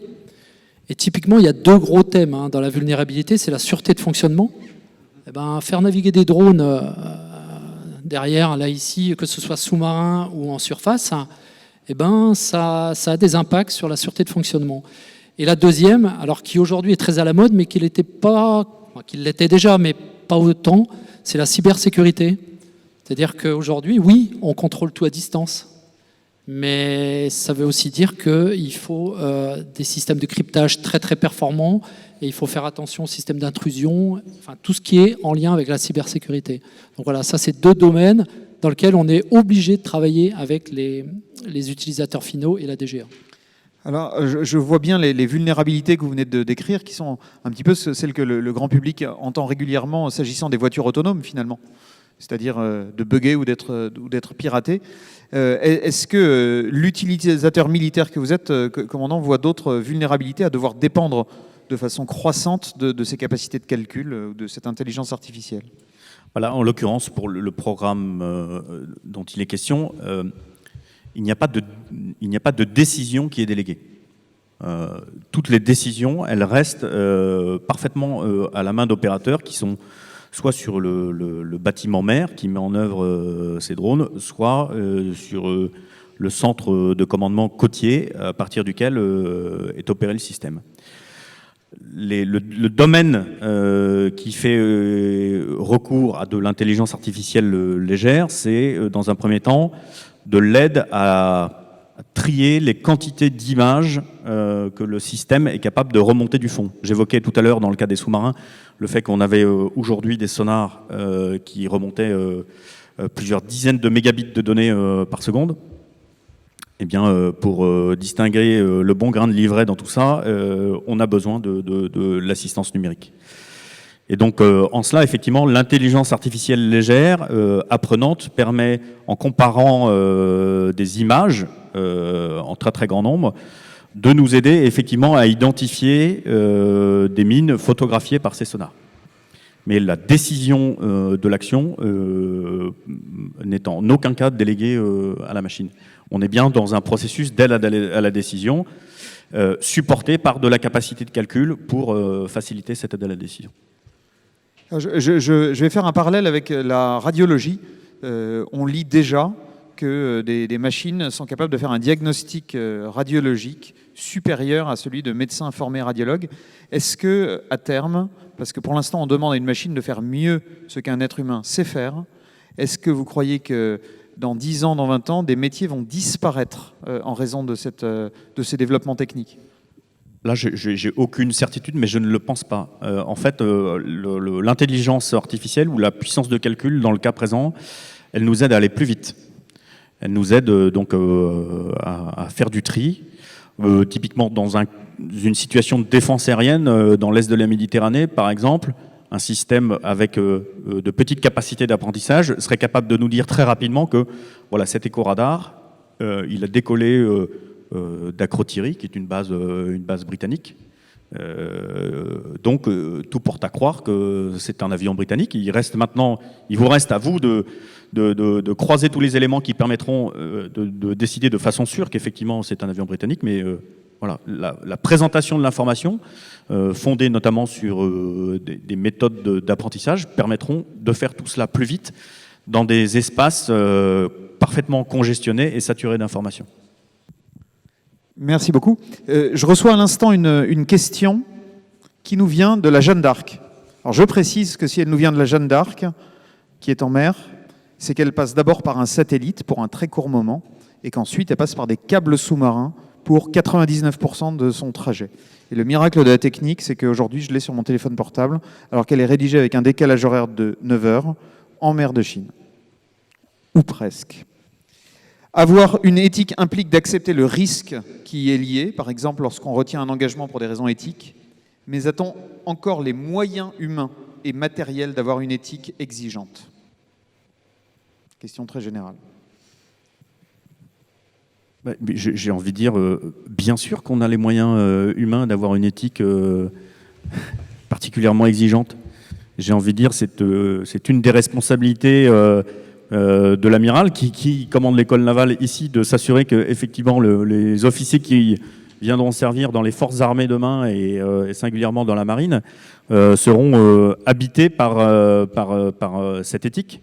Et typiquement, il y a deux gros thèmes dans la vulnérabilité, c'est la sûreté de fonctionnement. Faire naviguer des drones derrière, là ici, que ce soit sous-marin ou en surface, ça a des impacts sur la sûreté de fonctionnement. Et la deuxième, alors qui aujourd'hui est très à la mode, mais qui l'était déjà, mais pas autant, c'est la cybersécurité. C'est-à-dire qu'aujourd'hui, oui, on contrôle tout à distance. Mais ça veut aussi dire qu'il faut des systèmes de cryptage très très performants et il faut faire attention au système d'intrusion, enfin tout ce qui est en lien avec la cybersécurité. Donc voilà, ça c'est deux domaines dans lesquels on est obligé de travailler avec les utilisateurs finaux et la DGA. Alors, je vois bien les vulnérabilités que vous venez de décrire, qui sont un petit peu celles que le grand public entend régulièrement s'agissant des voitures autonomes, finalement. C'est-à-dire de bugger ou d'être piraté. Est-ce que l'utilisateur militaire que vous êtes, commandant, voit d'autres vulnérabilités à devoir dépendre de façon croissante de ces capacités de calcul, de cette intelligence artificielle? Voilà, en l'occurrence, pour le programme dont il est question, il n'y a pas de décision qui est déléguée. Toutes les décisions, elles restent parfaitement à la main d'opérateurs qui sont soit sur le bâtiment mère qui met en œuvre ces drones, soit sur le centre de commandement côtier à partir duquel est opéré le système. Le domaine qui fait recours à de l'intelligence artificielle légère, c'est dans un premier temps de l'aide à trier les quantités d'images que le système est capable de remonter du fond. J'évoquais tout à l'heure, dans le cas des sous-marins, le fait qu'on avait aujourd'hui des sonars qui remontaient plusieurs dizaines de mégabits de données par seconde. Eh bien, pour distinguer le bon grain de livret dans tout ça, on a besoin de l'assistance numérique. Et donc, en cela, effectivement, l'intelligence artificielle légère, apprenante, permet, en comparant des images en très très grand nombre, de nous aider effectivement à identifier des mines photographiées par ces sonars. Mais la décision de l'action n'est en aucun cas déléguée à la machine. On est bien dans un processus d'aide à la décision, supporté par de la capacité de calcul pour faciliter cette aide à la décision. Je vais faire un parallèle avec la radiologie. On lit déjà que des machines sont capables de faire un diagnostic radiologique supérieur à celui de médecins formés radiologues. Est-ce que, à terme, parce que pour l'instant on demande à une machine de faire mieux ce qu'un être humain sait faire, est-ce que vous croyez que dans 10 ans, dans 20 ans, des métiers vont disparaître en raison de ces développements techniques ? Là, j'ai aucune certitude, mais je ne le pense pas. En fait, l'intelligence artificielle ou la puissance de calcul, dans le cas présent, elle nous aide à aller plus vite. Elle nous aide donc à faire du tri. Typiquement, dans une situation de défense aérienne, dans l'est de la Méditerranée, par exemple, un système avec de petites capacités d'apprentissage serait capable de nous dire très rapidement que voilà, cet éco-radar, il a décollé d'Akrotiri, qui est une base britannique. Donc tout porte à croire que c'est un avion britannique. Il vous reste à vous de croiser tous les éléments qui permettront de décider de façon sûre qu'effectivement c'est un avion britannique. Mais voilà, la présentation de l'information, fondée notamment sur des méthodes d'apprentissage, permettront de faire tout cela plus vite dans des espaces parfaitement congestionnés et saturés d'informations. Merci beaucoup. Je reçois à l'instant une question qui nous vient de la Jeanne d'Arc. Alors je précise que si elle nous vient de la Jeanne d'Arc, qui est en mer, c'est qu'elle passe d'abord par un satellite pour un très court moment et qu'ensuite elle passe par des câbles sous-marins pour 99% de son trajet. Et le miracle de la technique, c'est qu'aujourd'hui, je l'ai sur mon téléphone portable, alors qu'elle est rédigée avec un décalage horaire de 9 heures en mer de Chine. Ou presque. Avoir une éthique implique d'accepter le risque qui y est lié, par exemple lorsqu'on retient un engagement pour des raisons éthiques, mais a-t-on encore les moyens humains et matériels d'avoir une éthique exigeante? Question très générale. J'ai envie de dire, bien sûr qu'on a les moyens humains d'avoir une éthique particulièrement exigeante. J'ai envie de dire, c'est une des responsabilités de l'amiral qui commande l'école navale ici, de s'assurer que effectivement les officiers qui viendront servir dans les forces armées demain et singulièrement dans la marine seront habités par cette éthique.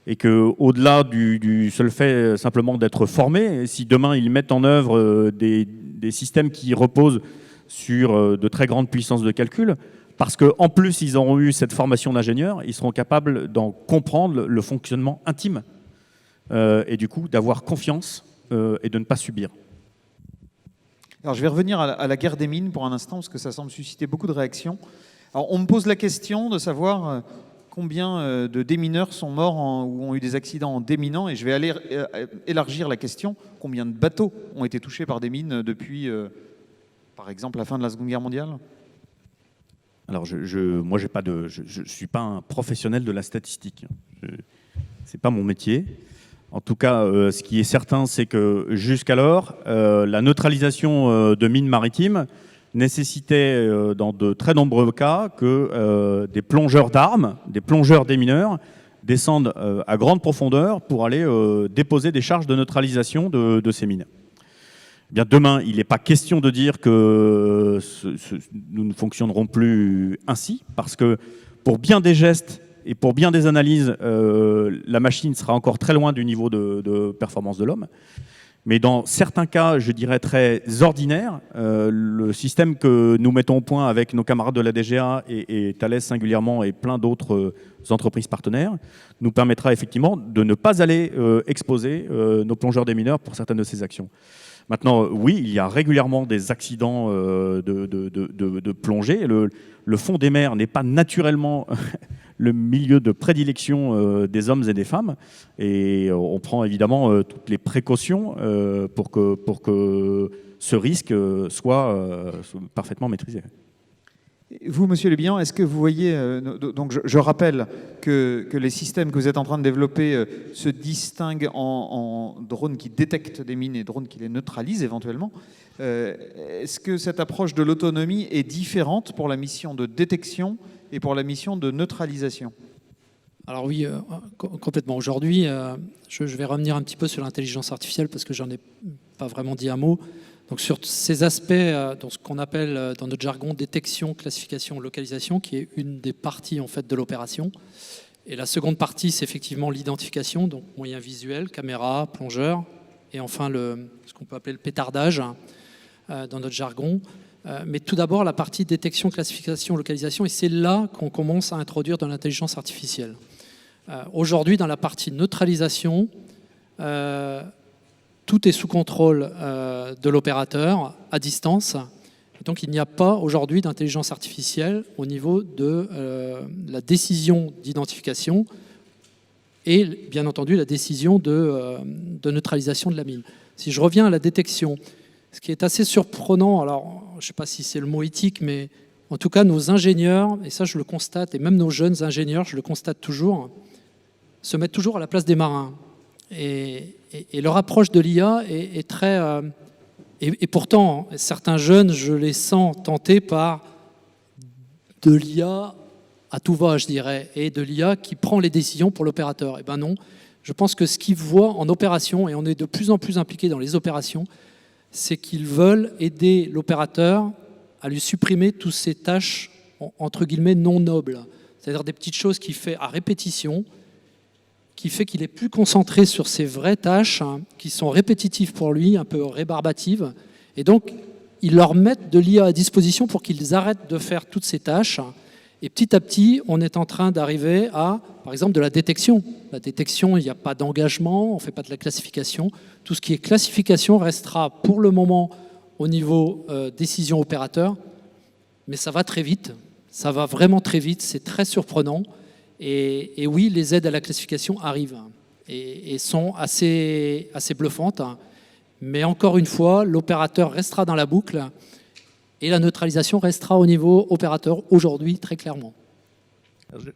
Et qu'au-delà du seul fait simplement d'être formés, si demain ils mettent en œuvre des systèmes qui reposent sur de très grandes puissances de calcul, parce qu'en plus ils auront eu cette formation d'ingénieur, ils seront capables d'en comprendre le fonctionnement intime et du coup d'avoir confiance et de ne pas subir. Alors je vais revenir à la guerre des mines pour un instant, parce que ça semble susciter beaucoup de réactions. Alors on me pose la question de savoir combien de démineurs sont morts ou ont eu des accidents en déminant, et je vais aller élargir la question. Combien de bateaux ont été touchés par des mines depuis, par exemple, la fin de la Seconde Guerre mondiale? Alors moi, je suis pas un professionnel de la statistique. C'est pas mon métier. En tout cas, ce qui est certain, c'est que jusqu'alors, la neutralisation de mines maritimes nécessitait dans de très nombreux cas que des plongeurs d'armes, des plongeurs démineurs, descendent à grande profondeur pour aller déposer des charges de neutralisation de ces mines. Eh bien, demain, il n'est pas question de dire que nous ne fonctionnerons plus ainsi, parce que pour bien des gestes et pour bien des analyses, la machine sera encore très loin du niveau de performance de l'homme. Mais dans certains cas, je dirais très ordinaires, le système que nous mettons au point avec nos camarades de la DGA et Thales singulièrement et plein d'autres entreprises partenaires nous permettra effectivement de ne pas aller exposer nos plongeurs démineurs pour certaines de ces actions. Maintenant, oui, il y a régulièrement des accidents de plongée. Le fond des mers n'est pas naturellement le milieu de prédilection des hommes et des femmes. Et on prend évidemment toutes les précautions pour que ce risque soit parfaitement maîtrisé. Vous, Monsieur Le Bihan, est-ce que vous voyez, donc je rappelle que les systèmes que vous êtes en train de développer se distinguent en drones qui détectent des mines et drones qui les neutralisent éventuellement. Est-ce que cette approche de l'autonomie est différente pour la mission de détection et pour la mission de neutralisation? Alors oui, complètement. Aujourd'hui, je vais revenir un petit peu sur l'intelligence artificielle parce que j'en ai pas vraiment dit un mot. Donc sur ces aspects, dans ce qu'on appelle dans notre jargon détection, classification, localisation, qui est une des parties en fait de l'opération. Et la seconde partie, c'est effectivement l'identification, donc moyens visuels, caméra, plongeur, et enfin ce qu'on peut appeler le pétardage dans notre jargon. Mais tout d'abord, la partie détection, classification, localisation, et c'est là qu'on commence à introduire de l'intelligence artificielle. Aujourd'hui, dans la partie neutralisation, tout est sous contrôle de l'opérateur à distance. Donc il n'y a pas aujourd'hui d'intelligence artificielle au niveau de la décision d'identification et bien entendu la décision de neutralisation de la mine. Si je reviens à la détection, ce qui est assez surprenant, alors je ne sais pas si c'est le mot éthique, mais en tout cas nos ingénieurs, et ça je le constate, et même nos jeunes ingénieurs, je le constate toujours, se mettent toujours à la place des marins. Et leur approche de l'IA est très... et pourtant, certains jeunes, je les sens tentés par de l'IA à tout va, je dirais, et de l'IA qui prend les décisions pour l'opérateur. Eh bien non, je pense que ce qu'ils voient en opération, et on est de plus en plus impliqués dans les opérations, c'est qu'ils veulent aider l'opérateur à lui supprimer toutes ces tâches, entre guillemets, non nobles. C'est-à-dire des petites choses qu'il fait à répétition, qui fait qu'il est plus concentré sur ses vraies tâches, qui sont répétitives pour lui, un peu rébarbatives. Et donc, ils leur mettent de l'IA à disposition pour qu'ils arrêtent de faire toutes ces tâches. Et petit à petit, on est en train d'arriver à, par exemple, de la détection. La détection, il n'y a pas d'engagement, on ne fait pas de la classification. Tout ce qui est classification restera pour le moment au niveau décision opérateur, mais ça va très vite. Ça va vraiment très vite, c'est très surprenant. Et oui, les aides à la classification arrivent et sont assez bluffantes. Mais encore une fois, l'opérateur restera dans la boucle et la neutralisation restera au niveau opérateur aujourd'hui, très clairement.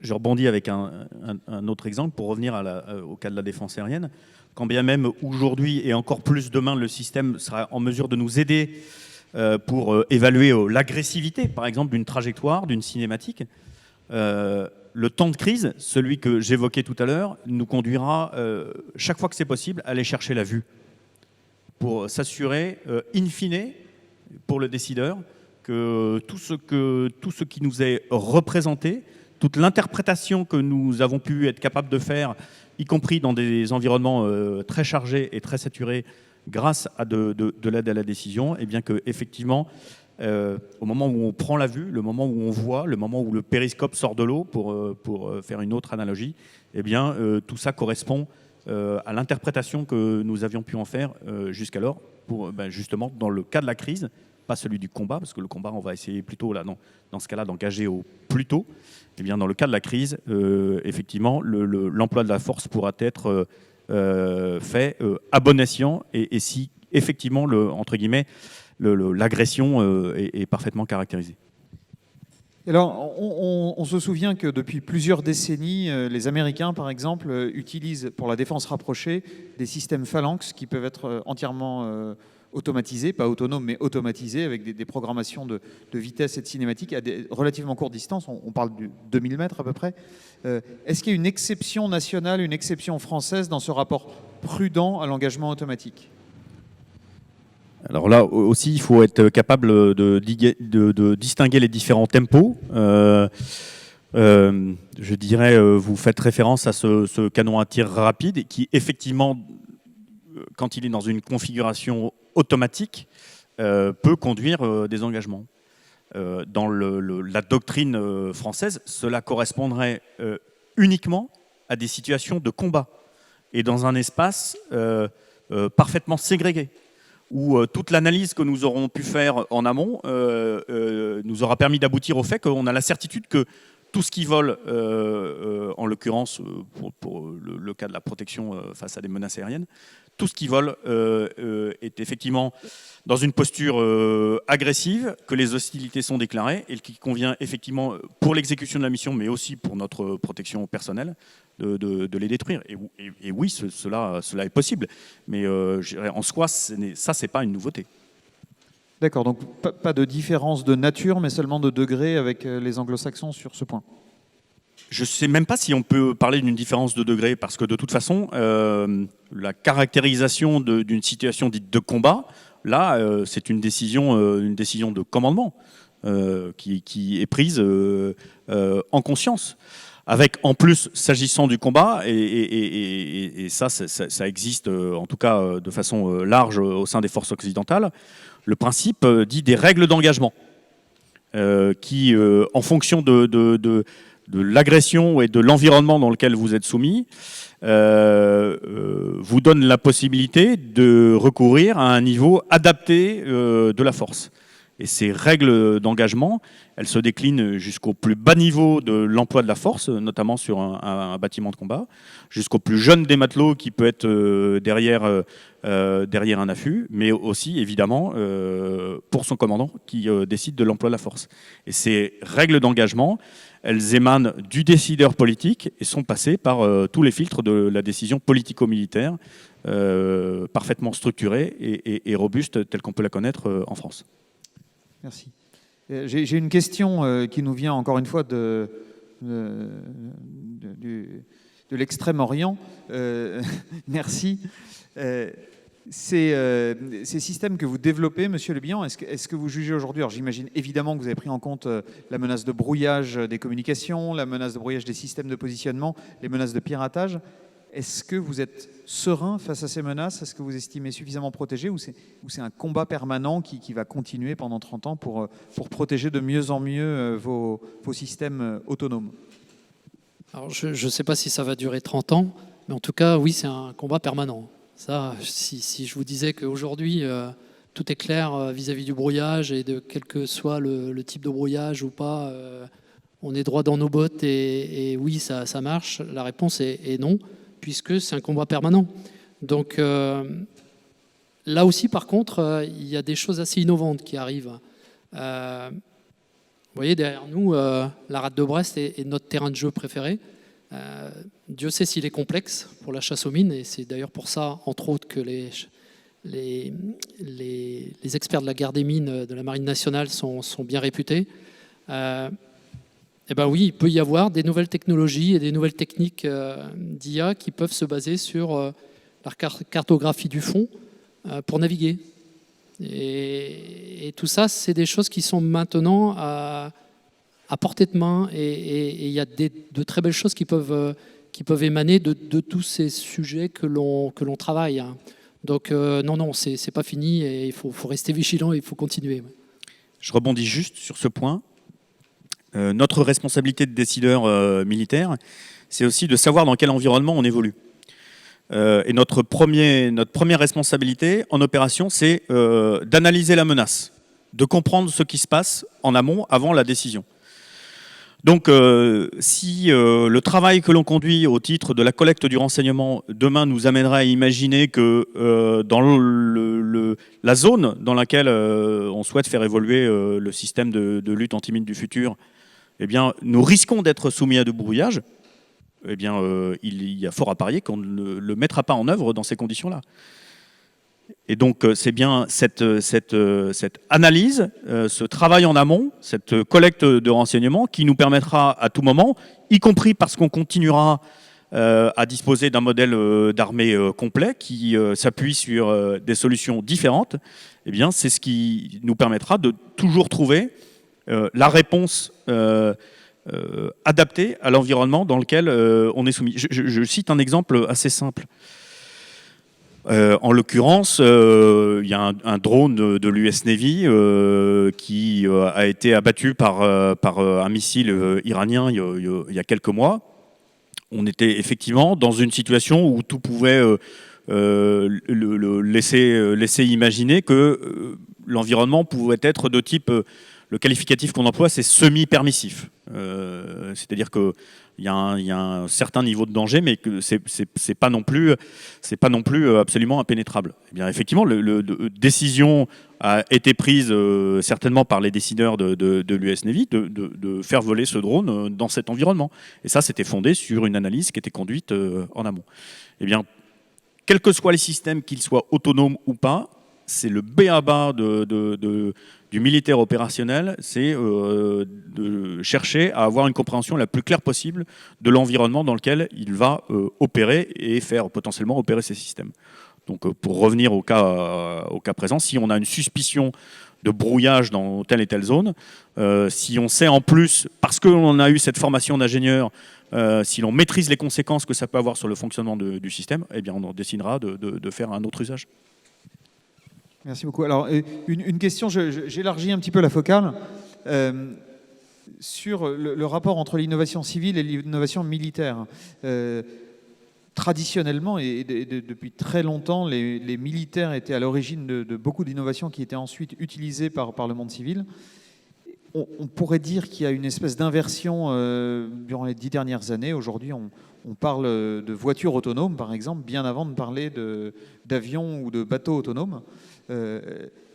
Je rebondis avec un autre exemple pour revenir au cas de la défense aérienne. Quand bien même aujourd'hui et encore plus demain, le système sera en mesure de nous aider pour évaluer l'agressivité, par exemple, d'une trajectoire, d'une cinématique. Le temps de crise, celui que j'évoquais tout à l'heure, nous conduira, chaque fois que c'est possible, à aller chercher la vue pour s'assurer, in fine, pour le décideur, que tout ce qui nous est représenté, toute l'interprétation que nous avons pu être capables de faire, y compris dans des environnements très chargés et très saturés, grâce à de l'aide à la décision, et bien que effectivement, au moment où on prend la vue, le moment où on voit, le moment où le périscope sort de l'eau, pour faire une autre analogie, eh bien tout ça correspond à l'interprétation que nous avions pu en faire jusqu'alors, pour justement dans le cas de la crise, pas celui du combat, parce que le combat, on va essayer plutôt là, dans ce cas-là, d'engager au plus tôt. Eh bien, dans le cas de la crise, effectivement, l'emploi de la force pourra être fait à bon escient, et si effectivement, entre guillemets, l'agression est parfaitement caractérisée. Alors, on se souvient que depuis plusieurs décennies, les Américains, par exemple, utilisent pour la défense rapprochée des systèmes phalanx qui peuvent être entièrement automatisés, pas autonomes, mais automatisés, avec des programmations de vitesse et de cinématique à des relativement courtes distances. On parle de 2000 mètres à peu près. Est-ce qu'il y a une exception nationale, une exception française dans ce rapport prudent à l'engagement automatique ? Alors là aussi, il faut être capable de distinguer les différents tempos. Je dirais, vous faites référence à ce canon à tir rapide qui, effectivement, quand il est dans une configuration automatique, peut conduire des engagements. Dans la doctrine française, cela correspondrait uniquement à des situations de combat et dans un espace parfaitement ségrégué, où toute l'analyse que nous aurons pu faire en amont nous aura permis d'aboutir au fait qu'on a la certitude que tout ce qui vole, en l'occurrence pour le cas de la protection face à des menaces aériennes, tout ce qui vole est effectivement dans une posture agressive, que les hostilités sont déclarées et qu'il convient effectivement pour l'exécution de la mission, mais aussi pour notre protection personnelle, de les détruire. Et oui, cela est possible, mais en soi, ça, c'est pas une nouveauté. D'accord, donc pas de différence de nature, mais seulement de degré avec les anglo-saxons sur ce point. Je ne sais même pas si on peut parler d'une différence de degré, parce que de toute façon, la caractérisation d'une situation dite de combat, là, c'est une décision de commandement qui est prise en conscience. Avec en plus, s'agissant du combat, et ça existe en tout cas de façon large au sein des forces occidentales, le principe dit des règles d'engagement qui, en fonction de l'agression et de l'environnement dans lequel vous êtes soumis, vous donne la possibilité de recourir à un niveau adapté de la force. Et ces règles d'engagement, elles se déclinent jusqu'au plus bas niveau de l'emploi de la force, notamment sur un bâtiment de combat, jusqu'au plus jeune des matelots qui peut être derrière un affût, mais aussi, évidemment, pour son commandant qui décide de l'emploi de la force. Et ces règles d'engagement, elles émanent du décideur politique et sont passées par tous les filtres de la décision politico-militaire, parfaitement structurée et robuste, telle qu'on peut la connaître en France. Merci. J'ai une question qui nous vient encore une fois de l'Extrême-Orient. Merci. Ces systèmes que vous développez, Monsieur Le Bihan, est-ce que vous jugez aujourd'hui, alors j'imagine évidemment que vous avez pris en compte la menace de brouillage des communications, la menace de brouillage des systèmes de positionnement, les menaces de piratage, est-ce que vous êtes serein face à ces menaces? Est-ce que vous estimez suffisamment protégé ou c'est un combat permanent qui va continuer pendant 30 ans pour protéger de mieux en mieux vos systèmes autonomes? Alors, je ne sais pas si ça va durer 30 ans, mais en tout cas, oui, c'est un combat permanent. Ça, si je vous disais qu'aujourd'hui, tout est clair vis-à-vis du brouillage et de quel que soit le type de brouillage ou pas, on est droit dans nos bottes et oui, ça marche. La réponse est non, puisque c'est un combat permanent. Donc là aussi, par contre, il y a des choses assez innovantes qui arrivent. Vous voyez, derrière nous, la rade de Brest est notre terrain de jeu préféré. Dieu sait s'il est complexe pour la chasse aux mines, et c'est d'ailleurs pour ça, entre autres, que les experts de la guerre des mines de la Marine nationale sont bien réputés. Eh ben oui, il peut y avoir des nouvelles technologies et des nouvelles techniques d'IA qui peuvent se baser sur la cartographie du fond pour naviguer. Et tout ça, c'est des choses qui sont maintenant à portée de main, et il y a de très belles choses qui peuvent émaner de tous ces sujets que l'on travaille. Donc non, c'est pas fini, et il faut rester vigilant, et il faut continuer. Je rebondis juste sur ce point. Notre responsabilité de décideur militaire, c'est aussi de savoir dans quel environnement on évolue. Et notre première responsabilité en opération, c'est d'analyser la menace, de comprendre ce qui se passe en amont, avant la décision. Donc, si le travail que l'on conduit au titre de la collecte du renseignement demain nous amènerait à imaginer que dans la zone dans laquelle on souhaite faire évoluer le système de lutte anti-mine du futur, eh bien, nous risquons d'être soumis à de brouillage, eh bien, il y a fort à parier qu'on ne le mettra pas en œuvre dans ces conditions-là. Et donc, c'est bien cette analyse, ce travail en amont, cette collecte de renseignements qui nous permettra à tout moment, y compris parce qu'on continuera à disposer d'un modèle d'armée complet qui s'appuie sur des solutions différentes, eh bien, c'est ce qui nous permettra de toujours trouver la réponse adaptée à l'environnement dans lequel on est soumis. Je cite un exemple assez simple. En l'occurrence, il y a un drone de l'US Navy qui a été abattu par un missile iranien il y a quelques mois. On était effectivement dans une situation où tout pouvait laisser imaginer que l'environnement pouvait être de type... Le qualificatif qu'on emploie, c'est semi-permissif. C'est-à-dire qu'il y a un certain niveau de danger, mais que c'est pas non plus absolument impénétrable. Eh bien, effectivement, la décision a été prise certainement par les décideurs de l'US Navy de faire voler ce drone dans cet environnement. Et ça, c'était fondé sur une analyse qui était conduite en amont. Eh bien, quels que soient les systèmes, qu'ils soient autonomes ou pas, c'est le b.a.-ba du militaire opérationnel, c'est de chercher à avoir une compréhension la plus claire possible de l'environnement dans lequel il va opérer et faire potentiellement opérer ces systèmes. Donc pour revenir au cas présent, si on a une suspicion de brouillage dans telle et telle zone, si on sait en plus, parce qu'on a eu cette formation d'ingénieur, si l'on maîtrise les conséquences que ça peut avoir sur le fonctionnement du système, eh bien on décidera de faire un autre usage. Merci beaucoup. Alors, une question, j'élargis un petit peu la focale sur le rapport entre l'innovation civile et l'innovation militaire. Traditionnellement, et depuis très longtemps, les militaires étaient à l'origine de beaucoup d'innovations qui étaient ensuite utilisées par le monde civil. On pourrait dire qu'il y a une espèce d'inversion durant les 10 dernières années. Aujourd'hui, on parle de voitures autonomes, par exemple, bien avant de parler d'avions ou de bateaux autonomes.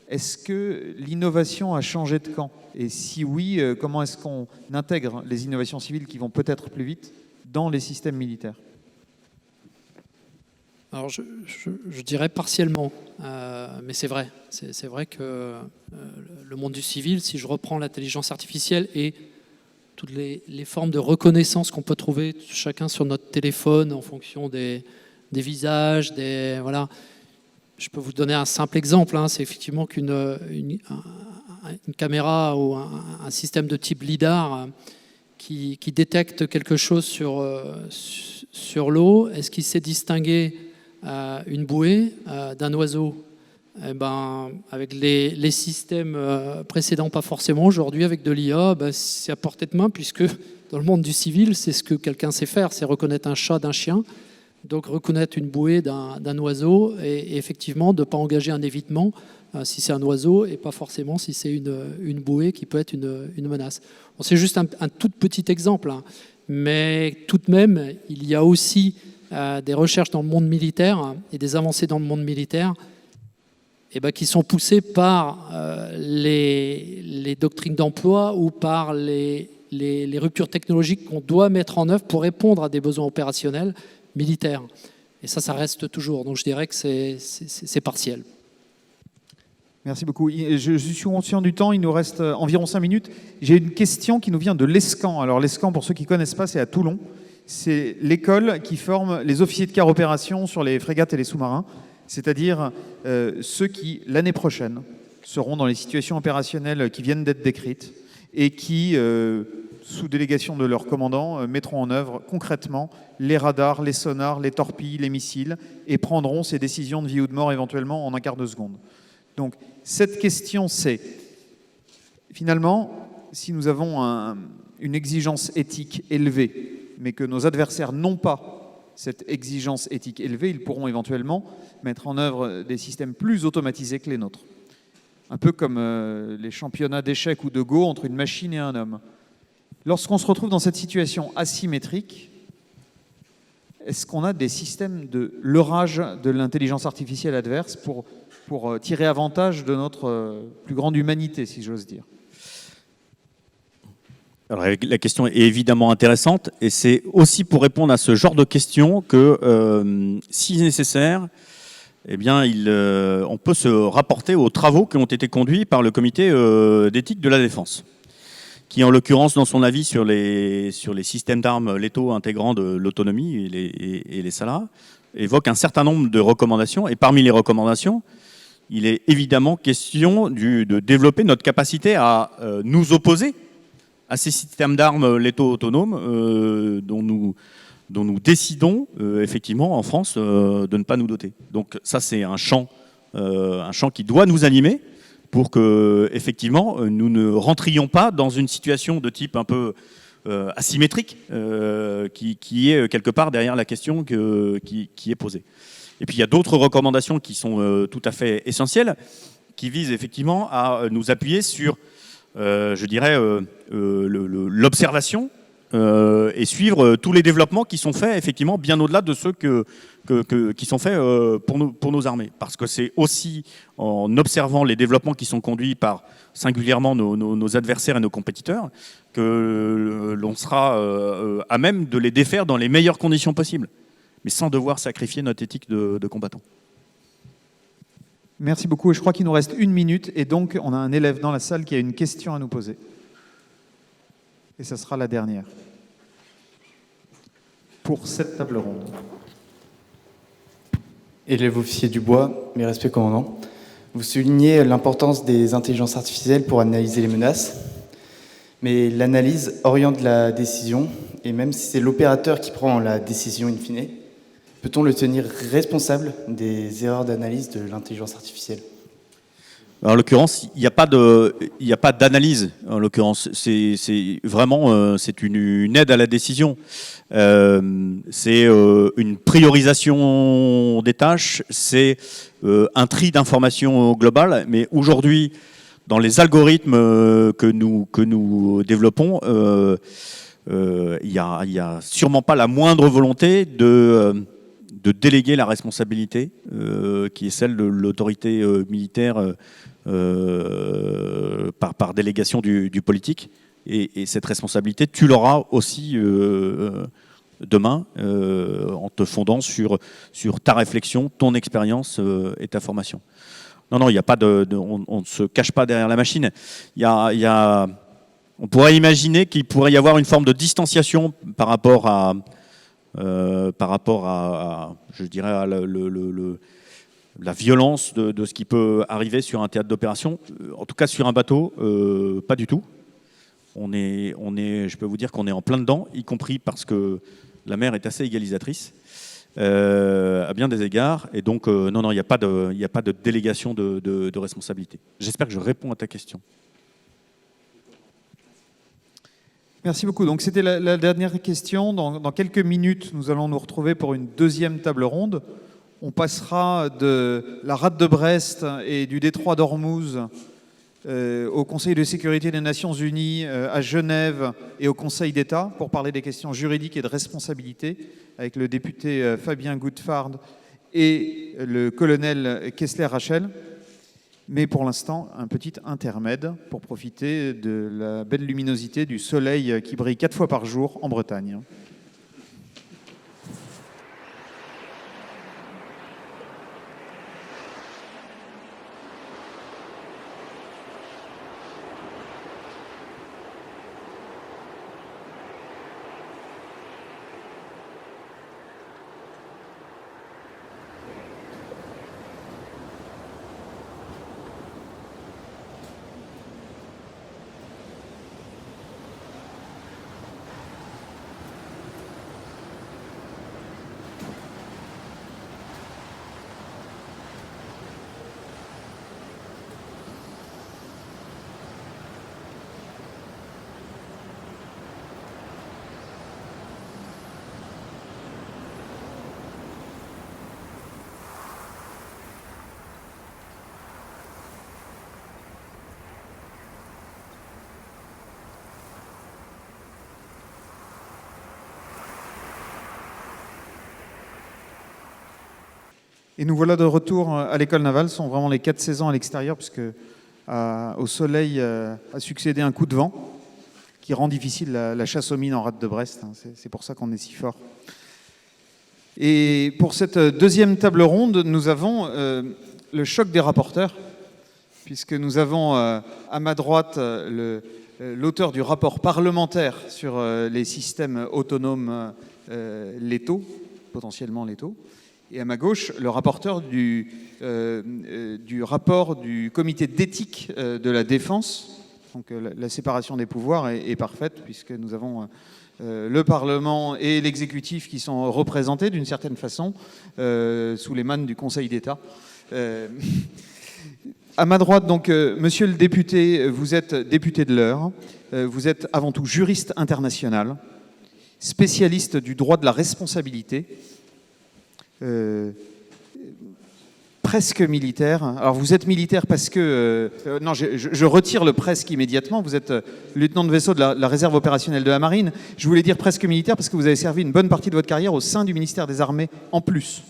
Est-ce que l'innovation a changé de camp? Et si oui, comment est-ce qu'on intègre les innovations civiles qui vont peut-être plus vite dans les systèmes militaires? Alors je dirais partiellement, mais c'est vrai. C'est vrai que le monde du civil, si je reprends l'intelligence artificielle et toutes les formes de reconnaissance qu'on peut trouver chacun sur notre téléphone en fonction des visages, voilà. Je peux vous donner un simple exemple, c'est effectivement qu'une caméra ou un système de type LIDAR qui détecte quelque chose sur l'eau, est-ce qu'il sait distinguer une bouée d'un oiseau? Eh ben, avec les systèmes précédents, pas forcément. Aujourd'hui, avec de l'IA, c'est à portée de main, puisque dans le monde du civil, c'est ce que quelqu'un sait faire, c'est reconnaître un chat d'un chien. Donc reconnaître une bouée d'un oiseau et effectivement de ne pas engager un évitement si c'est un oiseau et pas forcément si c'est une bouée qui peut être une menace. Bon, c'est juste un tout petit exemple, hein, mais tout de même, il y a aussi des recherches dans le monde militaire et des avancées dans le monde militaire qui sont poussées par les doctrines d'emploi ou par les ruptures technologiques qu'on doit mettre en œuvre pour répondre à des besoins opérationnels militaires. Et ça reste toujours. Donc je dirais que c'est partiel. Merci beaucoup. Je suis conscient du temps, il nous reste environ 5 minutes. J'ai une question qui nous vient de l'ESCAN. Alors l'ESCAN, pour ceux qui ne connaissent pas, c'est à Toulon. C'est l'école qui forme les officiers de quart opération sur les frégates et les sous-marins, c'est-à-dire ceux qui, l'année prochaine, seront dans les situations opérationnelles qui viennent d'être décrites et qui, sous délégation de leur commandant, mettront en œuvre concrètement les radars, les sonars, les torpilles, les missiles et prendront ces décisions de vie ou de mort éventuellement en un quart de seconde. Donc cette question, c'est finalement, si nous avons une exigence éthique élevée, mais que nos adversaires n'ont pas cette exigence éthique élevée, ils pourront éventuellement mettre en œuvre des systèmes plus automatisés que les nôtres. Un peu comme les championnats d'échecs ou de Go entre une machine et un homme. Lorsqu'on se retrouve dans cette situation asymétrique, est-ce qu'on a des systèmes de leurrage de l'intelligence artificielle adverse pour tirer avantage de notre plus grande humanité, si j'ose dire? Alors, la question est évidemment intéressante et c'est aussi pour répondre à ce genre de questions que, si nécessaire, eh bien, on peut se rapporter aux travaux qui ont été conduits par le comité d'éthique de la défense, qui en l'occurrence, dans son avis sur les systèmes d'armes létaux intégrant de l'autonomie et les SALA, évoque un certain nombre de recommandations. Et parmi les recommandations, il est évidemment question de développer notre capacité à nous opposer à ces systèmes d'armes létaux autonomes dont nous décidons effectivement en France de ne pas nous doter. Donc ça, c'est un champ qui doit nous animer pour que effectivement nous ne rentrions pas dans une situation de type un peu asymétrique qui est quelque part derrière la question qui est posée. Et puis il y a d'autres recommandations qui sont tout à fait essentielles, qui visent effectivement à nous appuyer sur je dirais, l'observation et suivre tous les développements qui sont faits effectivement bien au-delà de ceux qui sont faits pour nos armées. Parce que c'est aussi en observant les développements qui sont conduits par singulièrement nos adversaires et nos compétiteurs que l'on sera à même de les défaire dans les meilleures conditions possibles, mais sans devoir sacrifier notre éthique de combattant. Merci beaucoup. Et je crois qu'il nous reste 1 minute. Et donc, on a un élève dans la salle qui a une question à nous poser. Et ça sera la dernière pour cette table ronde. Élève officier du bois, mes respects commandant. Vous soulignez l'importance des intelligences artificielles pour analyser les menaces. Mais l'analyse oriente la décision. Et même si c'est l'opérateur qui prend la décision in fine, peut-on le tenir responsable des erreurs d'analyse de l'intelligence artificielle? En l'occurrence, il n'y a pas d'analyse. En l'occurrence, c'est vraiment une aide à la décision. C'est une priorisation des tâches. C'est un tri d'informations globales. Mais aujourd'hui, dans les algorithmes que nous développons, il y a sûrement pas la moindre volonté de déléguer la responsabilité, qui est celle de l'autorité militaire par délégation du politique. Et cette responsabilité, tu l'auras aussi demain, en te fondant sur ta réflexion, ton expérience et ta formation. Non, il n'y a pas on ne se cache pas derrière la machine. On pourrait imaginer qu'il pourrait y avoir une forme de distanciation par rapport à je dirais, à la violence de ce qui peut arriver sur un théâtre d'opération. En tout cas, sur un bateau, pas du tout. Je peux vous dire qu'on est en plein dedans, y compris parce que la mer est assez égalisatrice à bien des égards. Et donc, non, il n'y a pas de délégation de responsabilité. J'espère que je réponds à ta question. Merci beaucoup. Donc c'était la dernière question. Dans quelques minutes, nous allons nous retrouver pour une deuxième table ronde. On passera de la rade de Brest et du détroit d'Ormuz au Conseil de sécurité des Nations Unies, à Genève et au Conseil d'État pour parler des questions juridiques et de responsabilité avec le député Fabien Goudfard et le colonel Kessler Rachel. Mais pour l'instant, un petit intermède pour profiter de la belle luminosité du soleil qui brille 4 fois par jour en Bretagne. Et nous voilà de retour à l'école navale. Ce sont vraiment les 4 saisons à l'extérieur, puisque au soleil a succédé un coup de vent qui rend difficile la chasse aux mines en rade de Brest. C'est pour ça qu'on est si fort. Et pour cette deuxième table ronde, nous avons le choc des rapporteurs, puisque nous avons à ma droite l'auteur du rapport parlementaire sur les systèmes autonomes létaux, potentiellement létaux, et à ma gauche, le rapporteur du rapport du comité d'éthique de la défense. Donc la séparation des pouvoirs est parfaite, puisque nous avons le Parlement et l'exécutif qui sont représentés d'une certaine façon sous les mannes du Conseil d'État. À ma droite, donc, monsieur le député, vous êtes député de l'Eure, vous êtes avant tout juriste international, spécialiste du droit de la responsabilité, presque militaire. Alors vous êtes militaire parce que... non, je retire le presque immédiatement. Vous êtes lieutenant de vaisseau de la réserve opérationnelle de la Marine. Je voulais dire presque militaire parce que vous avez servi une bonne partie de votre carrière au sein du ministère des Armées en plus.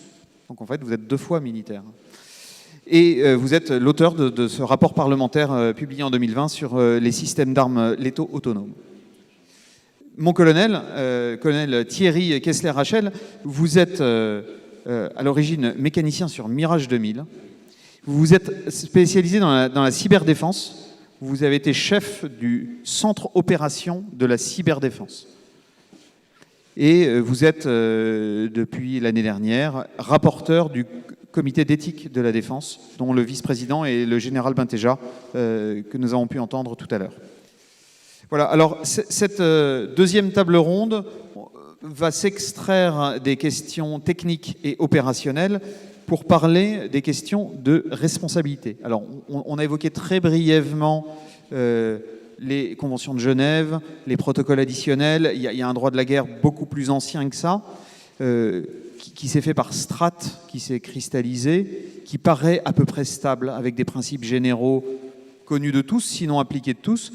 Donc en fait, vous êtes 2 fois militaire. Et vous êtes l'auteur de ce rapport parlementaire publié en 2020 sur les systèmes d'armes létaux autonomes. Mon colonel, colonel Thierry Kessler-Rachel, vous êtes... à l'origine mécanicien sur Mirage 2000. Vous vous êtes spécialisé dans la cyberdéfense. Vous avez été chef du centre opération de la cyberdéfense. Et vous êtes, depuis l'année dernière, rapporteur du comité d'éthique de la défense, dont le vice-président est le général Bintéja, que nous avons pu entendre tout à l'heure. Voilà, alors cette deuxième table ronde va s'extraire des questions techniques et opérationnelles pour parler des questions de responsabilité. Alors, on a évoqué très brièvement les conventions de Genève, les protocoles additionnels. Il y a un droit de la guerre beaucoup plus ancien que ça, qui s'est fait par strates, qui s'est cristallisé, qui paraît à peu près stable, avec des principes généraux connus de tous, sinon appliqués de tous.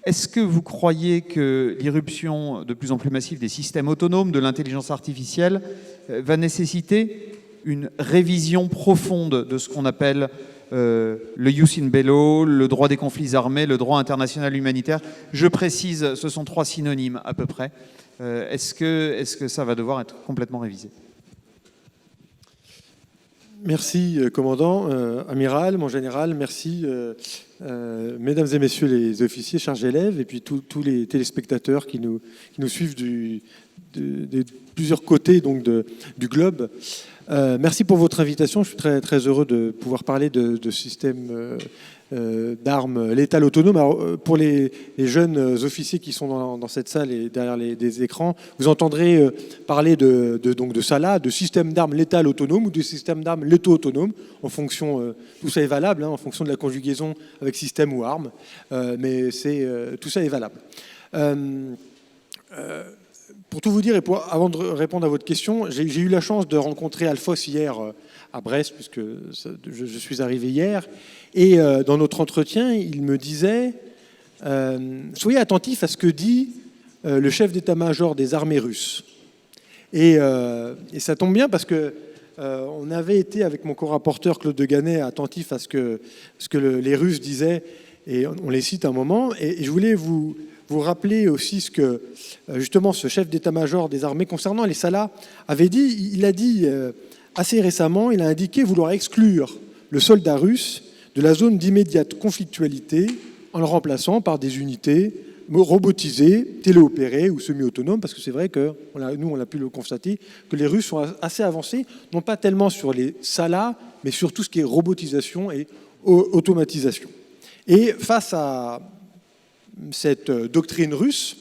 Est-ce que vous croyez que l'irruption de plus en plus massive des systèmes autonomes, de l'intelligence artificielle, va nécessiter une révision profonde de ce qu'on appelle le jus in bello, le droit des conflits armés, le droit international humanitaire? Je précise, ce sont 3 synonymes à peu près. Est-ce que ça va devoir être complètement révisé? Merci, commandant, amiral, mon général, merci, mesdames et messieurs les officiers, chers élèves, et puis tous les téléspectateurs qui nous suivent de plusieurs côtés donc, du globe. Merci pour votre invitation. Je suis très, très heureux de pouvoir parler de systèmes d'armes létales autonomes. Alors, pour les jeunes officiers qui sont dans cette salle et derrière des écrans, vous entendrez parler donc de ça là, de systèmes d'armes létales autonomes ou de systèmes d'armes létaux autonomes, en fonction, tout ça est valable, hein, en fonction de la conjugaison avec système ou arme, mais tout ça est valable. Pour tout vous dire, et avant de répondre à votre question, j'ai eu la chance de rencontrer Alphonse hier à Brest, puisque je suis arrivé hier. Et dans notre entretien, il me disait soyez attentifs à ce que dit le chef d'état-major des armées russes. Et ça tombe bien parce que on avait été, avec mon co-rapporteur Claude Deganet, attentifs à ce que les Russes disaient, et on les cite un moment. Et je voulais vous rappeler aussi ce que, justement, ce chef d'état-major des armées, concernant les Salas, avait dit. Il a dit assez récemment, il a indiqué vouloir exclure le soldat russe de la zone d'immédiate conflictualité en le remplaçant par des unités robotisées, téléopérées ou semi-autonomes, parce que c'est vrai que nous, on a pu le constater, que les Russes sont assez avancés, non pas tellement sur les Salas, mais sur tout ce qui est robotisation et automatisation. Et face à cette doctrine russe,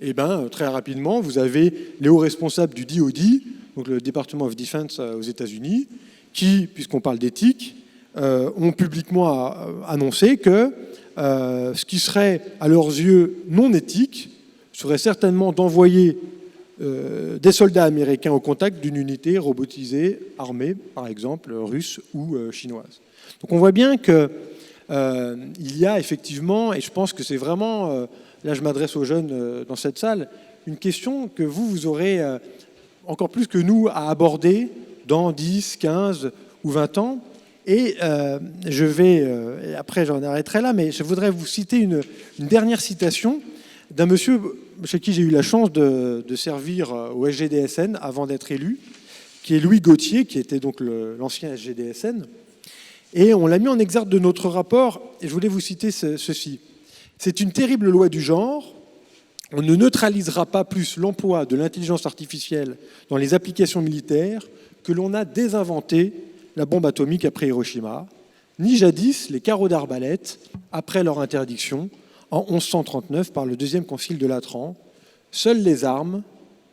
eh ben, très rapidement, vous avez les hauts responsables du DoD, donc le Department of Defense aux États-Unis, qui, puisqu'on parle d'éthique, ont publiquement annoncé que ce qui serait, à leurs yeux, non éthique serait certainement d'envoyer des soldats américains au contact d'une unité robotisée, armée, par exemple, russe ou chinoise. Donc on voit bien que il y a effectivement, et je pense que c'est vraiment, là je m'adresse aux jeunes dans cette salle, une question que vous aurez encore plus que nous à aborder dans 10, 15 ou 20 ans. Et je vais, et après j'en arrêterai là, mais je voudrais vous citer une dernière citation d'un monsieur chez qui j'ai eu la chance de servir au SGDSN avant d'être élu, qui est Louis Gauthier, qui était donc l'ancien SGDSN. Et on l'a mis en exergue de notre rapport, et je voulais vous citer ceci. C'est une terrible loi du genre. On ne neutralisera pas plus l'emploi de l'intelligence artificielle dans les applications militaires que l'on a désinventé la bombe atomique après Hiroshima, ni jadis les carreaux d'arbalète après leur interdiction en 1139 par le deuxième concile de Latran. Seules les armes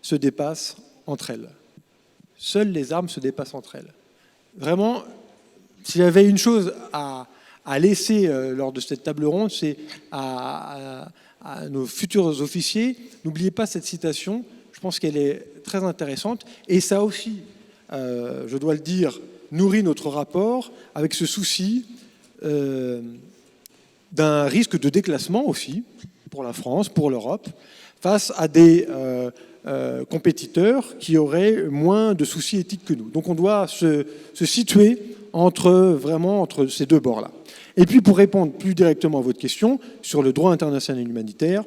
se dépassent entre elles. Seules les armes se dépassent entre elles. Vraiment, s'il y avait une chose à laisser lors de cette table ronde, c'est à nos futurs officiers, n'oubliez pas cette citation, je pense qu'elle est très intéressante, et ça aussi, je dois le dire, nourrit notre rapport avec ce souci d'un risque de déclassement aussi, pour la France, pour l'Europe, face à des compétiteurs qui auraient moins de soucis éthiques que nous. Donc on doit se situer entre ces deux bords-là. Et puis pour répondre plus directement à votre question sur le droit international humanitaire,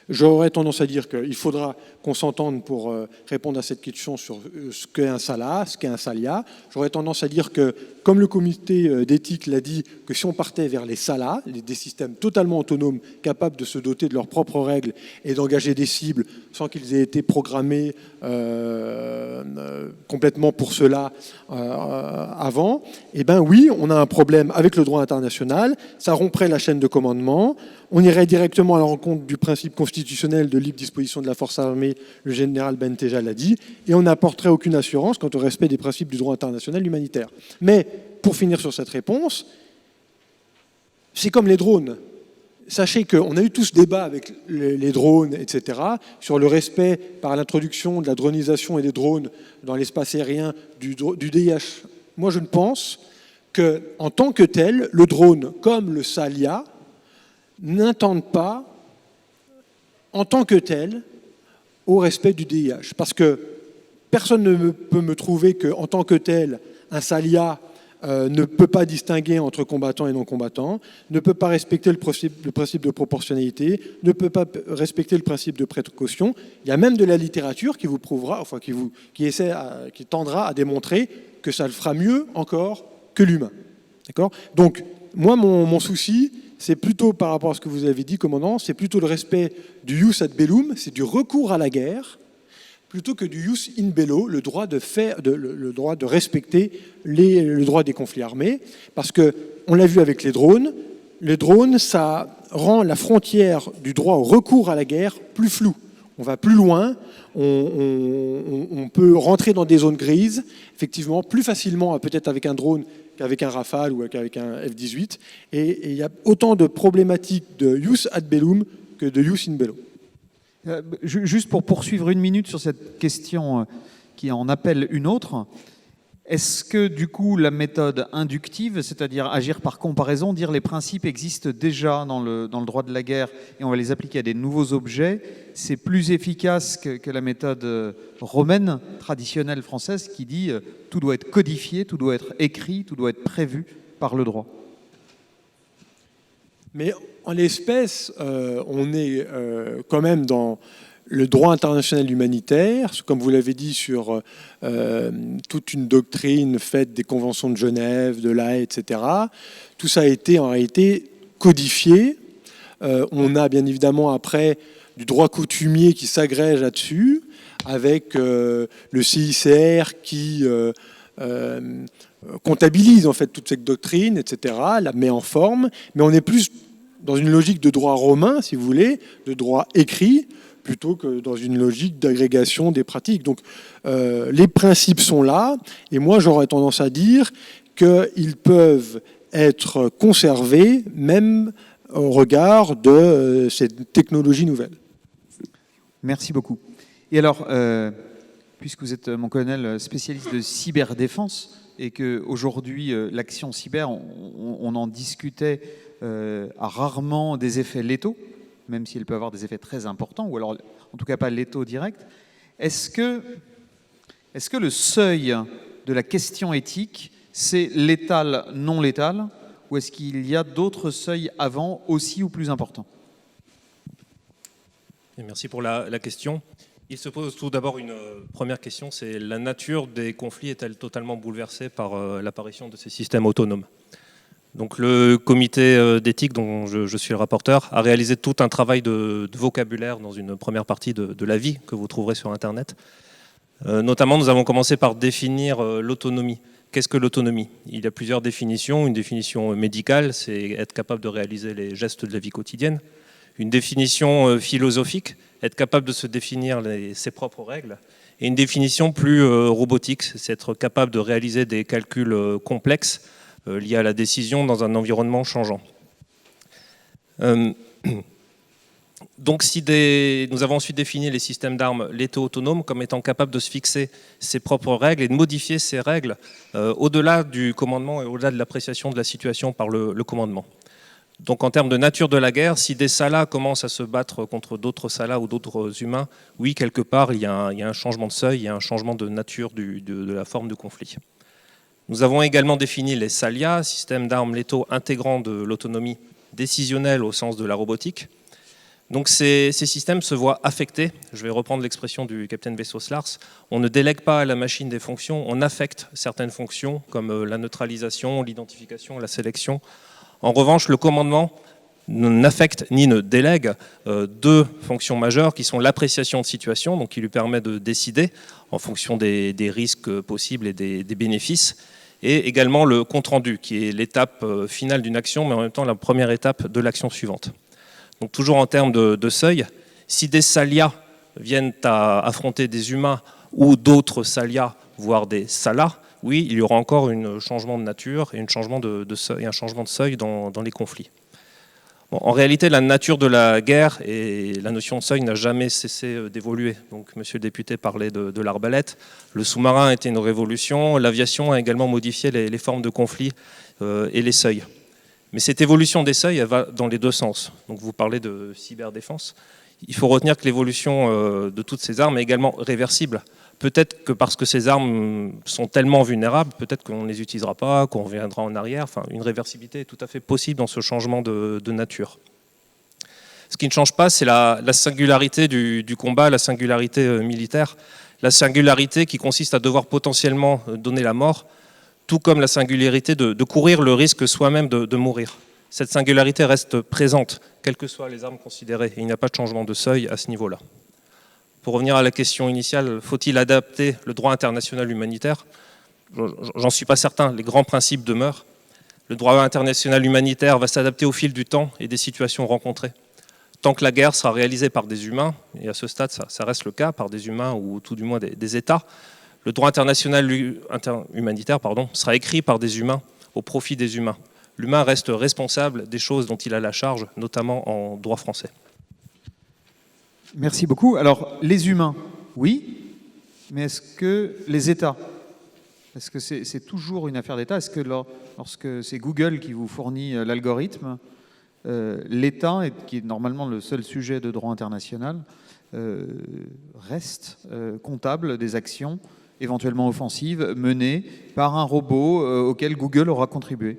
j'aurais tendance à dire qu'il faudra qu'on s'entende pour répondre à cette question sur ce qu'est un SALA, ce qu'est un SALIA. J'aurais tendance à dire que, comme le comité d'éthique l'a dit, que si on partait vers les SALA, des systèmes totalement autonomes, capables de se doter de leurs propres règles et d'engager des cibles sans qu'ils aient été programmés complètement pour cela avant, eh bien oui, on a un problème avec le droit international, ça romprait la chaîne de commandement, on irait directement à la rencontre du principe constitutionnel de libre disposition de la force armée, le général Benteja l'a dit, et on n'apporterait aucune assurance quant au respect des principes du droit international humanitaire. Mais, pour finir sur cette réponse, c'est comme les drones. Sachez qu'on a eu tout ce débat avec les drones, etc., sur le respect par l'introduction de la dronisation et des drones dans l'espace aérien du DIH. Moi, je ne pense qu'en tant que tel, le drone, comme le SALIA, n'intendent pas, en tant que tel, au respect du DIH. Parce que personne ne peut me trouver qu'en tant que tel, un SALIA ne peut pas distinguer entre combattants et non-combattants, ne peut pas respecter le principe de proportionnalité, ne peut pas respecter le principe de précaution. Il y a même de la littérature qui vous prouvera, enfin qui tendra à démontrer que ça le fera mieux encore que l'humain. D'accord ? Donc, moi, mon souci, c'est plutôt par rapport à ce que vous avez dit, commandant, c'est plutôt le respect du jus ad bellum, c'est du recours à la guerre, plutôt que du jus in bello, le droit de respecter le droit des conflits armés. Parce qu'on l'a vu avec les drones, ça rend la frontière du droit au recours à la guerre plus floue. On va plus loin, on peut rentrer dans des zones grises, effectivement, plus facilement, peut-être avec un drone qu'avec un Rafale ou qu'avec un F-18. Et il y a autant de problématiques de jus ad bellum que de jus in bello. Juste pour poursuivre une minute sur cette question qui en appelle une autre, est-ce que du coup la méthode inductive, c'est-à-dire agir par comparaison, dire les principes existent déjà dans le droit de la guerre et on va les appliquer à des nouveaux objets, c'est plus efficace que la méthode romaine, traditionnelle française, qui dit tout doit être codifié, tout doit être écrit, tout doit être prévu par le droit? Mais en l'espèce, on est quand même dans le droit international humanitaire, comme vous l'avez dit, sur toute une doctrine faite des conventions de Genève, de l'Haye, etc. Tout ça a été en réalité codifié. On a bien évidemment après du droit coutumier qui s'agrège là-dessus, avec le CICR qui comptabilise en fait toute cette doctrine, etc., la met en forme, mais on est plus dans une logique de droit romain, si vous voulez, de droit écrit, plutôt que dans une logique d'agrégation des pratiques. Donc les principes sont là, et moi j'aurais tendance à dire qu'ils peuvent être conservés même au regard de ces technologies nouvelles. Merci beaucoup. Et alors, puisque vous êtes, mon colonel, spécialiste de cyberdéfense, et qu'aujourd'hui, l'action cyber, on en discutait, a rarement des effets létaux, même s'il peut avoir des effets très importants, ou alors en tout cas pas létaux directs. Est-ce que le seuil de la question éthique, c'est létal, non létal, ou est-ce qu'il y a d'autres seuils avant, aussi ou plus importants? Et merci pour la question. Il se pose tout d'abord une première question, c'est la nature des conflits est-elle totalement bouleversée par l'apparition de ces systèmes autonomes? Donc le comité d'éthique dont je suis le rapporteur a réalisé tout un travail de vocabulaire dans une première partie de l'avis que vous trouverez sur Internet. Notamment, nous avons commencé par définir l'autonomie. Qu'est-ce que l'autonomie? Il y a plusieurs définitions. Une définition médicale, c'est être capable de réaliser les gestes de la vie quotidienne. Une définition philosophique, être capable de se définir ses propres règles. Et une définition plus robotique, c'est être capable de réaliser des calculs complexes liés à la décision dans un environnement changeant. Donc nous avons ensuite défini les systèmes d'armes létaux autonomes comme étant capables de se fixer ses propres règles et de modifier ces règles au-delà du commandement et au-delà de l'appréciation de la situation par le commandement. Donc en termes de nature de la guerre, si des Salahs commencent à se battre contre d'autres Salahs ou d'autres humains, oui, quelque part, il y a un changement de seuil, il y a un changement de nature de la forme de conflit. Nous avons également défini les SALIA, systèmes d'armes létaux intégrant de l'autonomie décisionnelle au sens de la robotique. Donc ces systèmes se voient affectés, je vais reprendre l'expression du capitaine Bessos-Lars, on ne délègue pas à la machine des fonctions, on affecte certaines fonctions comme la neutralisation, l'identification, la sélection. En revanche, le commandement n'affecte ni ne délègue deux fonctions majeures qui sont l'appréciation de situation, donc qui lui permet de décider en fonction des risques possibles et des bénéfices, et également le compte-rendu, qui est l'étape finale d'une action, mais en même temps la première étape de l'action suivante. Donc toujours en termes de seuil, si des Salia viennent à affronter des humains ou d'autres Salia, voire des Salas, oui, il y aura encore un changement de nature et un changement de seuil dans les conflits. Bon, en réalité, la nature de la guerre et la notion de seuil n'a jamais cessé d'évoluer. Donc, monsieur le député parlait de l'arbalète. Le sous-marin a été une révolution. L'aviation a également modifié les formes de conflit et les seuils. Mais cette évolution des seuils, elle va dans les deux sens. Donc, vous parlez de cyberdéfense. Il faut retenir que l'évolution de toutes ces armes est également réversible. Peut-être que parce que ces armes sont tellement vulnérables, peut-être qu'on ne les utilisera pas, qu'on reviendra en arrière. Enfin, une réversibilité est tout à fait possible dans ce changement de nature. Ce qui ne change pas, c'est la singularité du combat, la singularité militaire, la singularité qui consiste à devoir potentiellement donner la mort, tout comme la singularité de courir le risque soi-même de mourir. Cette singularité reste présente, quelles que soient les armes considérées. Et il n'y a pas de changement de seuil à ce niveau-là. Pour revenir à la question initiale, faut-il adapter le droit international humanitaire? J'en suis pas certain, les grands principes demeurent. Le droit international humanitaire va s'adapter au fil du temps et des situations rencontrées. Tant que la guerre sera réalisée par des humains, et à ce stade ça reste le cas, par des humains ou tout du moins des États, le droit international humanitaire sera écrit par des humains au profit des humains. L'humain reste responsable des choses dont il a la charge, notamment en droit français. Merci beaucoup. Alors, les humains, oui, mais est-ce que les États? Est-ce que c'est toujours une affaire d'État? Est-ce que lorsque c'est Google qui vous fournit l'algorithme, l'État, qui est normalement le seul sujet de droit international, reste comptable des actions éventuellement offensives menées par un robot auquel Google aura contribué?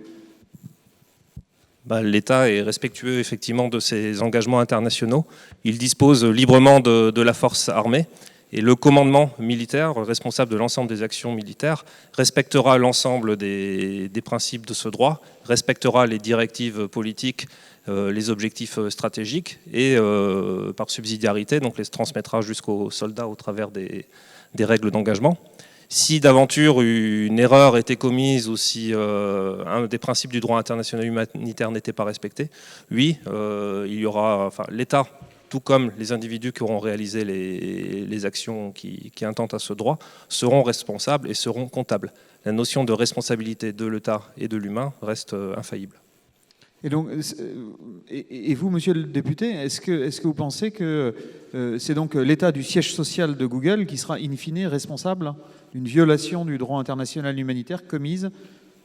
L'État est respectueux effectivement de ses engagements internationaux. Il dispose librement de la force armée et le commandement militaire, responsable de l'ensemble des actions militaires, respectera l'ensemble des principes de ce droit, respectera les directives politiques, les objectifs stratégiques et par subsidiarité, donc les transmettra jusqu'aux soldats au travers des règles d'engagement. Si d'aventure une erreur était commise ou si un des principes du droit international humanitaire n'était pas respecté, oui, il y aura, l'État, tout comme les individus qui auront réalisé les actions qui intentent à ce droit, seront responsables et seront comptables. La notion de responsabilité de l'État et de l'humain reste infaillible. Et donc, et vous, monsieur le député, est-ce que vous pensez que c'est donc l'État du siège social de Google qui sera in fine responsable d'une violation du droit international humanitaire commise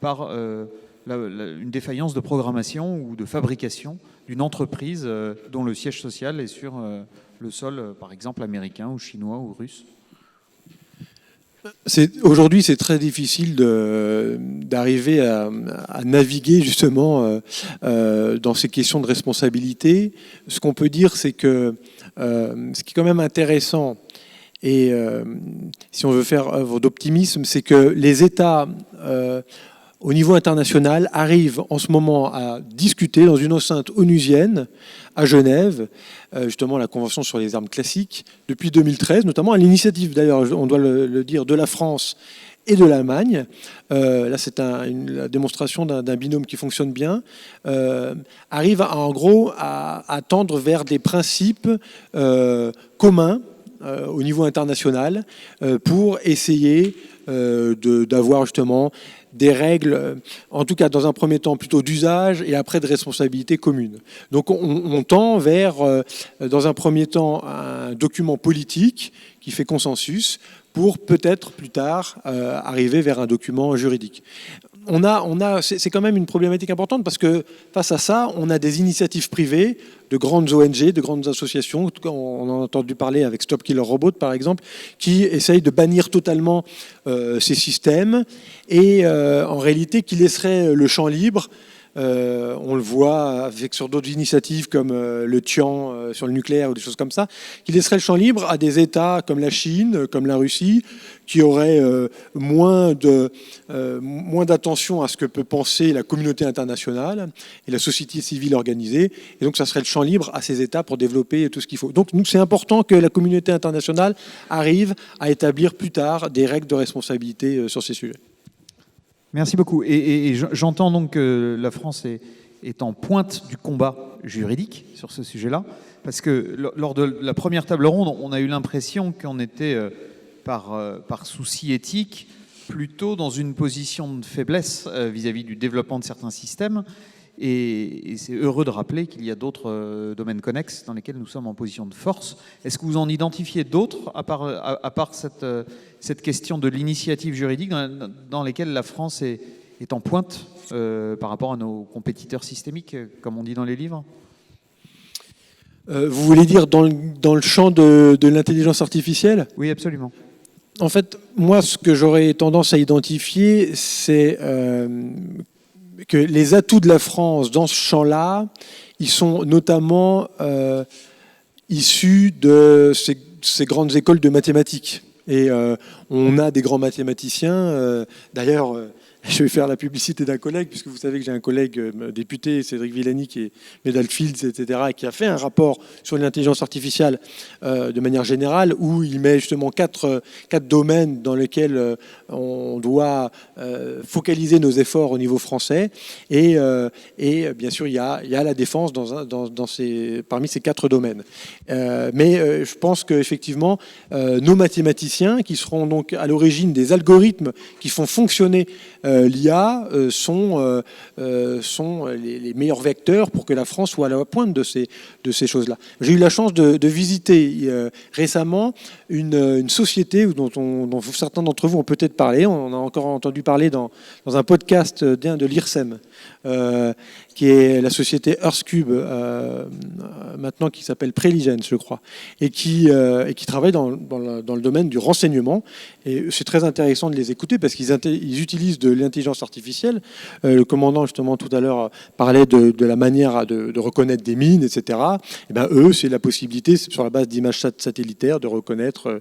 par une défaillance de programmation ou de fabrication d'une entreprise dont le siège social est sur le sol, par exemple, américain ou chinois ou russe? Aujourd'hui, c'est très difficile d'arriver à naviguer justement dans ces questions de responsabilité. Ce qu'on peut dire, c'est que ce qui est quand même intéressant, et si on veut faire œuvre d'optimisme, c'est que les États au niveau international arrivent en ce moment à discuter dans une enceinte onusienne à Genève, justement la Convention sur les armes classiques, depuis 2013, notamment à l'initiative, d'ailleurs, on doit le dire, de la France et de l'Allemagne. Là, c'est la démonstration d'un binôme qui fonctionne bien, arrive en gros à tendre vers des principes communs au niveau international pour essayer d'avoir justement des règles, en tout cas dans un premier temps plutôt d'usage et après de responsabilité commune. Donc on tend vers, dans un premier temps, un document politique qui fait consensus pour peut-être plus tard arriver vers un document juridique. C'est quand même une problématique importante parce que face à ça, on a des initiatives privées, de grandes ONG, de grandes associations, en tout cas, on en a entendu parler avec Stop Killer Robot par exemple, qui essayent de bannir totalement ces systèmes et en réalité qui laisseraient le champ libre. On le voit sur d'autres initiatives comme le Tian sur le nucléaire ou des choses comme ça, qui laisserait le champ libre à des États comme la Chine, comme la Russie, qui auraient moins d'attention à ce que peut penser la communauté internationale et la société civile organisée. Et donc ça serait le champ libre à ces États pour développer tout ce qu'il faut. Donc nous, c'est important que la communauté internationale arrive à établir plus tard des règles de responsabilité sur ces sujets. Merci beaucoup. Et j'entends donc que la France est en pointe du combat juridique sur ce sujet-là, parce que lors de la première table ronde, on a eu l'impression qu'on était, par souci éthique, plutôt dans une position de faiblesse vis-à-vis du développement de certains systèmes. Et c'est heureux de rappeler qu'il y a d'autres domaines connexes dans lesquels nous sommes en position de force. Est-ce que vous en identifiez d'autres, à part cette question de l'initiative juridique dans lesquelles la France est en pointe par rapport à nos compétiteurs systémiques, comme on dit dans les livres? Vous voulez dire dans le champ de l'intelligence artificielle? Oui, absolument. En fait, moi, ce que j'aurais tendance à identifier, c'est que les atouts de la France dans ce champ-là, ils sont notamment issus de ces grandes écoles de mathématiques. Et on a des grands mathématiciens. D'ailleurs, je vais faire la publicité d'un collègue, puisque vous savez que j'ai un collègue député, Cédric Villani, qui est Medal Fields, etc., et qui a fait un rapport sur l'intelligence artificielle de manière générale, où il met justement quatre domaines dans lesquels on doit focaliser nos efforts au niveau français. Et bien sûr, il y a la défense parmi ces 4 domaines. Mais je pense qu'effectivement, nos mathématiciens, qui seront donc à l'origine des algorithmes qui font fonctionner l'IA sont les meilleurs vecteurs pour que la France soit à la pointe de ces choses-là. J'ai eu la chance de visiter récemment une société dont certains d'entre vous ont peut-être parlé. On en a encore entendu parler dans un podcast de l'IRSEM, qui est la société EarthCube, maintenant qui s'appelle Preligens, je crois, et qui travaille dans le domaine du renseignement. Et c'est très intéressant de les écouter parce qu'ils utilisent de l'intelligence artificielle. Le commandant, justement, tout à l'heure, parlait de la manière de reconnaître des mines, etc. Et ben, eux, c'est la possibilité, sur la base d'images satellitaires, de reconnaître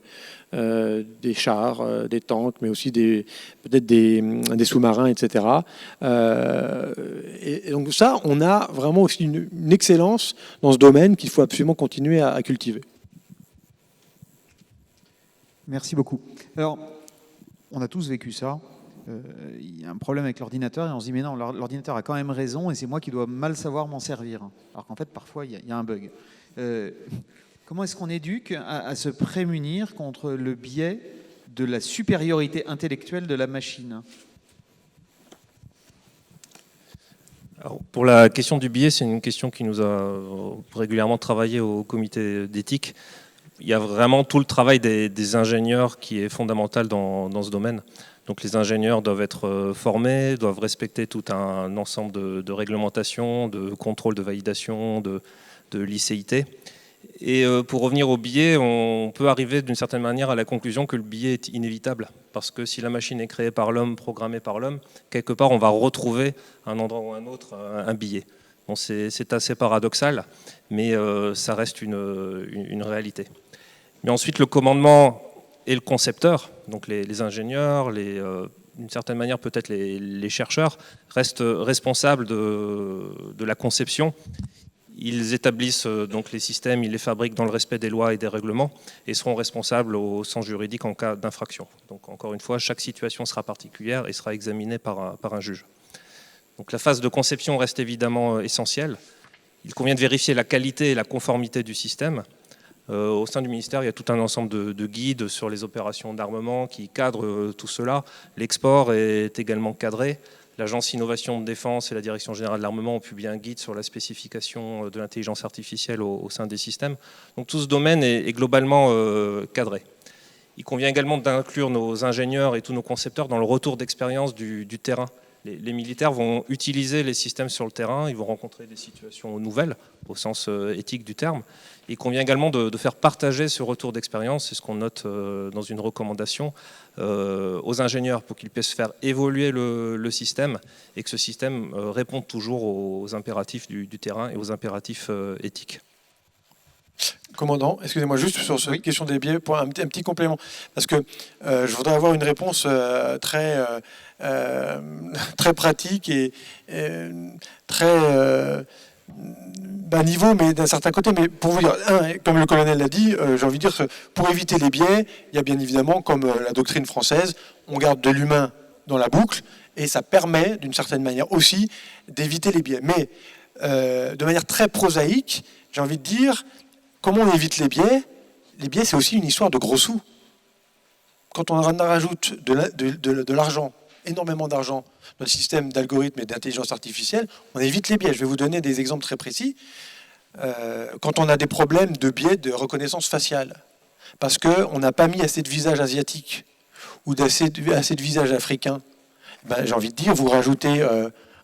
des chars, des tanks, mais aussi peut-être des sous-marins, etc. Et donc ça, on a vraiment aussi une excellence dans ce domaine qu'il faut absolument continuer à cultiver. Merci beaucoup. Alors, on a tous vécu ça. Il y a un problème avec l'ordinateur et on se dit mais non, l'ordinateur a quand même raison et c'est moi qui dois mal savoir m'en servir. Alors qu'en fait, parfois, il y a un bug. Comment est-ce qu'on éduque à se prémunir contre le biais de la supériorité intellectuelle de la machine ? Alors, pour la question du biais, c'est une question qui nous a régulièrement travaillé au comité d'éthique. Il y a vraiment tout le travail des ingénieurs qui est fondamental dans ce domaine. Donc les ingénieurs doivent être formés, doivent respecter tout un ensemble de réglementations, de contrôles de validation, de licéité. Et pour revenir au biais, on peut arriver d'une certaine manière à la conclusion que le biais est inévitable. Parce que si la machine est créée par l'homme, programmée par l'homme, quelque part on va retrouver à un endroit ou à un autre un biais. Bon, c'est assez paradoxal, mais ça reste une réalité. Mais ensuite, le commandement et le concepteur, donc les ingénieurs, d'une certaine manière peut-être les chercheurs, restent responsables de la conception. Ils établissent donc les systèmes, ils les fabriquent dans le respect des lois et des règlements et seront responsables au sens juridique en cas d'infraction. Donc encore une fois, chaque situation sera particulière et sera examinée par un juge. Donc la phase de conception reste évidemment essentielle. Il convient de vérifier la qualité et la conformité du système. Au sein du ministère, il y a tout un ensemble de guides sur les opérations d'armement qui cadrent tout cela. L'export est également cadré. L'Agence Innovation de Défense et la Direction Générale de l'Armement ont publié un guide sur la spécification de l'intelligence artificielle au sein des systèmes. Donc tout ce domaine est globalement cadré. Il convient également d'inclure nos ingénieurs et tous nos concepteurs dans le retour d'expérience du terrain. Les militaires vont utiliser les systèmes sur le terrain, ils vont rencontrer des situations nouvelles, au sens éthique du terme. Il convient également de faire partager ce retour d'expérience, c'est ce qu'on note dans une recommandation, aux ingénieurs pour qu'ils puissent faire évoluer le système et que ce système réponde toujours aux impératifs du terrain et aux impératifs éthiques. Commandant, excusez-moi, juste sur cette question des biais, pour un petit complément, parce que je voudrais avoir une réponse très pratique et très bas niveau, mais d'un certain côté. Mais pour vous dire, comme le colonel l'a dit, j'ai envie de dire, pour éviter les biais, il y a bien évidemment, comme la doctrine française, on garde de l'humain dans la boucle, et ça permet, d'une certaine manière aussi, d'éviter les biais. Mais de manière très prosaïque, j'ai envie de dire, comment on évite les biais ? Les biais, c'est aussi une histoire de gros sous. Quand on rajoute de l'argent, énormément d'argent dans le système d'algorithmes et d'intelligence artificielle, on évite les biais. Je vais vous donner des exemples très précis. Quand on a des problèmes de biais de reconnaissance faciale, parce qu'on n'a pas mis assez de visages asiatiques ou assez de visages africains, ben, j'ai envie de dire, vous rajoutez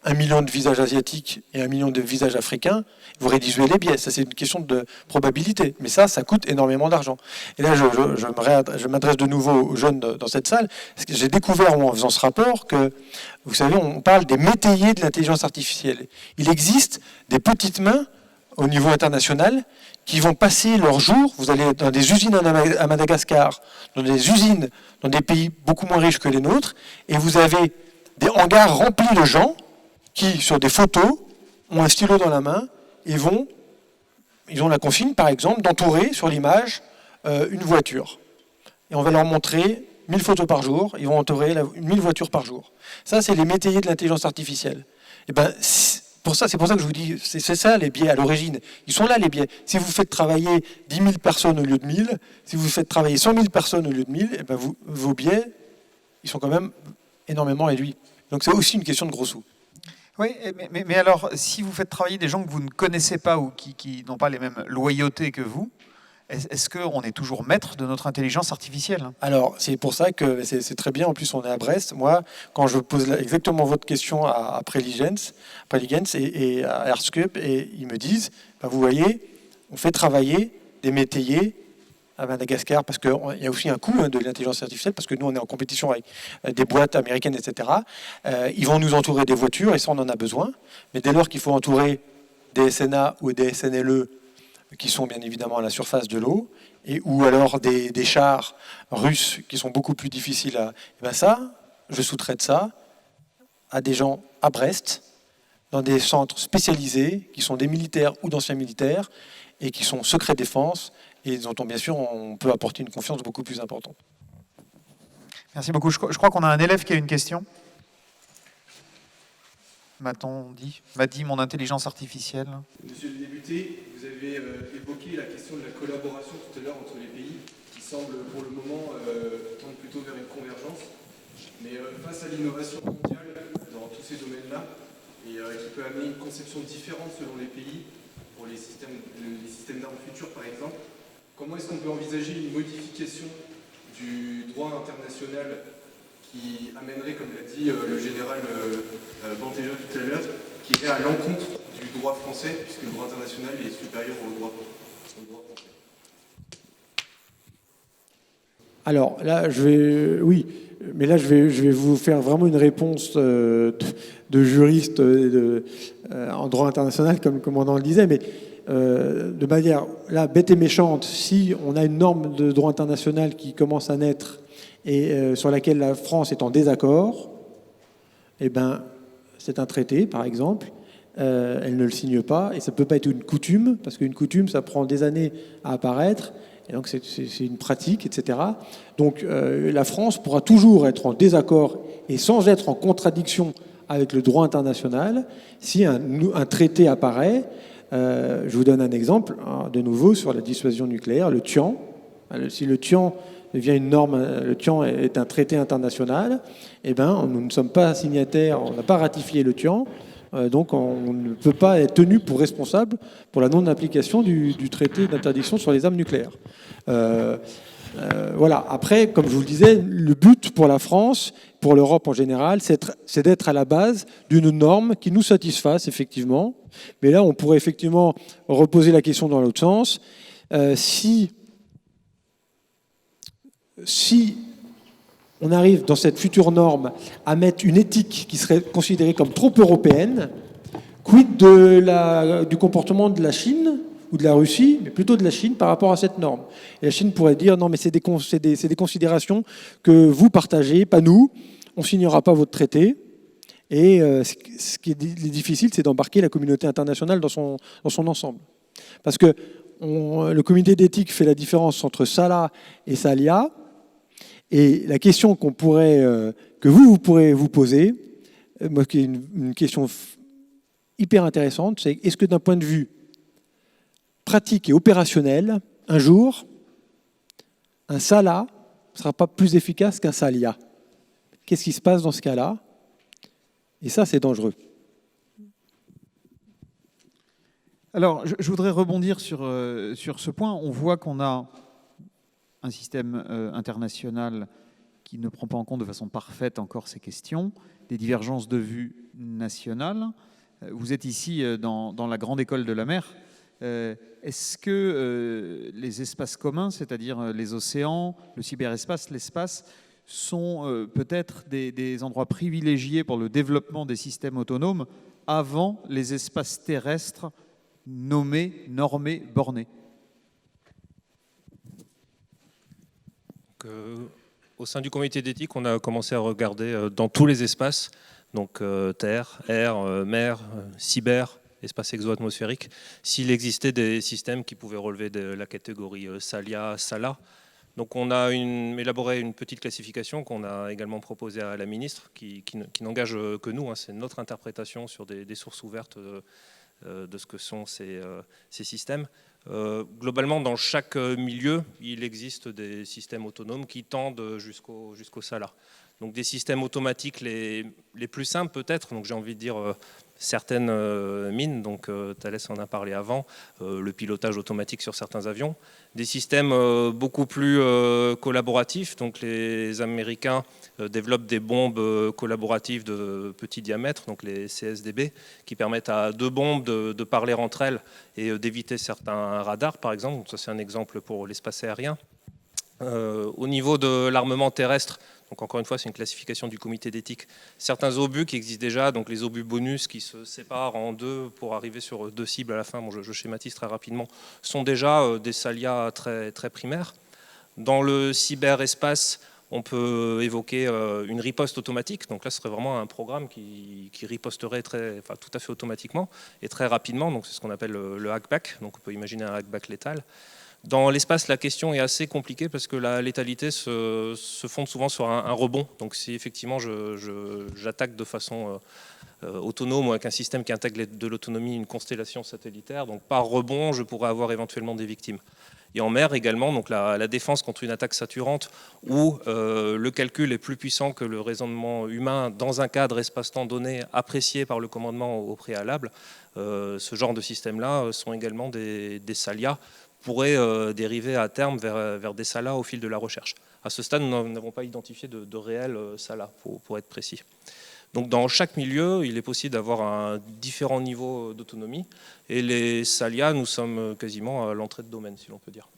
1 million de visages asiatiques et 1 million de visages africains, vous réduisez les biais. Ça, c'est une question de probabilité. Mais ça coûte énormément d'argent. Et là, je m'adresse de nouveau aux jeunes dans cette salle, parce que j'ai découvert en faisant ce rapport que, vous savez, on parle des métayers de l'intelligence artificielle. Il existe des petites mains au niveau international qui vont passer leur jour, vous allez dans des usines à Madagascar, dans des usines dans des pays beaucoup moins riches que les nôtres, et vous avez des hangars remplis de gens qui, sur des photos, ont un stylo dans la main et ils ont la consigne, par exemple, d'entourer sur l'image une voiture. Et on va leur montrer 1000 photos par jour, ils vont entourer 1000 voitures par jour. Ça, c'est les métayers de l'intelligence artificielle. Et ben, c'est pour ça que je vous dis, c'est ça les biais à l'origine. Ils sont là, les biais. Si vous faites travailler 10 000 personnes au lieu de 1000, si vous faites travailler 100 000 personnes au lieu de 1000, et ben vos biais, ils sont quand même énormément réduits. Donc c'est aussi une question de gros sous. Oui, mais alors, si vous faites travailler des gens que vous ne connaissez pas ou qui n'ont pas les mêmes loyautés que vous, est-ce qu'on est toujours maître de notre intelligence artificielle? Alors, c'est pour ça que c'est très bien. En plus, on est à Brest. Moi, quand je pose exactement votre question à Preligens et à Earthscope, et ils me disent, ben, vous voyez, on fait travailler des métayers à Madagascar, parce qu'il y a aussi un coût de l'intelligence artificielle, parce que nous, on est en compétition avec des boîtes américaines, etc. Ils vont nous entourer des voitures, et ça, on en a besoin. Mais dès lors qu'il faut entourer des SNA ou des SNLE, qui sont bien évidemment à la surface de l'eau, ou alors des chars russes qui sont beaucoup plus difficiles à... Et ben ça, je sous-traite ça à des gens à Brest, dans des centres spécialisés, qui sont des militaires ou d'anciens militaires, et qui sont secret défense, et dont bien sûr on peut apporter une confiance beaucoup plus importante. Merci beaucoup. Je crois qu'on a un élève qui a une question. M'a-t-on dit? M'a dit mon intelligence artificielle. Monsieur le député, vous avez évoqué la question de la collaboration tout à l'heure entre les pays, qui semble pour le moment tendre plutôt vers une convergence. Mais face à l'innovation mondiale dans tous ces domaines-là, et qui peut amener une conception différente selon les pays, pour les systèmes d'armes futurs par exemple, comment est-ce qu'on peut envisager une modification du droit international qui amènerait, comme l'a dit le général Bantello tout à l'heure, qui irait à l'encontre du droit français, puisque le droit international est supérieur au droit français? Alors là, je vais vous faire vraiment une réponse de juriste en droit international, comme le commandant le disait, mais de manière là, bête et méchante, si on a une norme de droit international qui commence à naître et sur laquelle la France est en désaccord, eh ben, c'est un traité, par exemple, elle ne le signe pas, et ça ne peut pas être une coutume, parce qu'une coutume, ça prend des années à apparaître, et donc c'est une pratique, etc. Donc la France pourra toujours être en désaccord et sans être en contradiction avec le droit international si un traité apparaît. Je vous donne un exemple, de nouveau, sur la dissuasion nucléaire, le TIAN. Si le TIAN devient une norme, le TIAN est un traité international, eh ben, nous ne sommes pas signataires, on n'a pas ratifié le TIAN, donc on ne peut pas être tenu pour responsable pour la non-application du traité d'interdiction sur les armes nucléaires. Voilà. Après, comme je vous le disais, le but pour la France, pour l'Europe en général, c'est d'être à la base d'une norme qui nous satisfasse, effectivement. Mais là, on pourrait effectivement reposer la question dans l'autre sens. Si on arrive dans cette future norme à mettre une éthique qui serait considérée comme trop européenne, quid du comportement de la Chine ou de la Russie, mais plutôt de la Chine par rapport à cette norme? Et la Chine pourrait dire non, mais c'est des considérations que vous partagez, pas nous, on ne signera pas votre traité. Et ce qui est difficile, c'est d'embarquer la communauté internationale dans son ensemble. Parce que le comité d'éthique fait la différence entre Salah et Salia. Et la question que vous pourrez vous poser, moi, qui est une question hyper intéressante, c'est est-ce que d'un point de vue pratique et opérationnel, un jour, un Salah ne sera pas plus efficace qu'un Salia? Qu'est-ce qui se passe dans ce cas-là? Et ça, c'est dangereux. Alors, je voudrais rebondir sur ce point. On voit qu'on a un système international qui ne prend pas en compte de façon parfaite encore ces questions, des divergences de vues nationales. Vous êtes ici dans la grande école de la mer. Est-ce que les espaces communs, c'est-à-dire les océans, le cyberespace, l'espace, sont peut-être des endroits privilégiés pour le développement des systèmes autonomes avant les espaces terrestres nommés, normés, bornés? Au sein du comité d'éthique, on a commencé à regarder dans tous les espaces, donc terre, air, mer, cyber, espace exo-atmosphérique, s'il existait des systèmes qui pouvaient relever de la catégorie Salia, Sala. Donc on a élaboré une petite classification qu'on a également proposée à la ministre, qui n'engage que nous, hein, c'est notre interprétation sur des sources ouvertes de ce que sont ces systèmes. Globalement, dans chaque milieu, il existe des systèmes autonomes qui tendent jusqu'au SALA. Donc des systèmes automatiques les plus simples peut-être, donc j'ai envie de dire certaines mines, donc Thalès en a parlé avant, le pilotage automatique sur certains avions. Des systèmes beaucoup plus collaboratifs, donc les Américains développent des bombes collaboratives de petit diamètre, donc les CSDB, qui permettent à 2 bombes de parler entre elles et d'éviter certains radars par exemple. Donc ça c'est un exemple pour l'espace aérien. Au niveau de l'armement terrestre, donc encore une fois, c'est une classification du comité d'éthique. Certains obus qui existent déjà, donc les obus bonus qui se séparent en 2 pour arriver sur 2 cibles à la fin, bon, je schématise très rapidement, sont déjà des SALIA très, très primaires. Dans le cyberespace, on peut évoquer une riposte automatique. Donc là, ce serait vraiment un programme qui riposterait tout à fait automatiquement et très rapidement. Donc c'est ce qu'on appelle le hackback. Donc on peut imaginer un hackback létal. Dans l'espace, la question est assez compliquée parce que la létalité se fonde souvent sur un rebond. Donc si effectivement j'attaque de façon autonome ou avec un système qui intègre de l'autonomie, une constellation satellitaire, donc par rebond, je pourrais avoir éventuellement des victimes. Et en mer également, donc la défense contre une attaque saturante où le calcul est plus puissant que le raisonnement humain dans un cadre espace-temps donné apprécié par le commandement au préalable, ce genre de systèmes-là sont également des SALIA, pourrait dériver à terme vers des SALA au fil de la recherche. À ce stade, nous n'avons pas identifié de réels SALA, pour être précis. Donc dans chaque milieu, il est possible d'avoir un différent niveau d'autonomie. Et les SALIA, nous sommes quasiment à l'entrée de domaine, si l'on peut dire.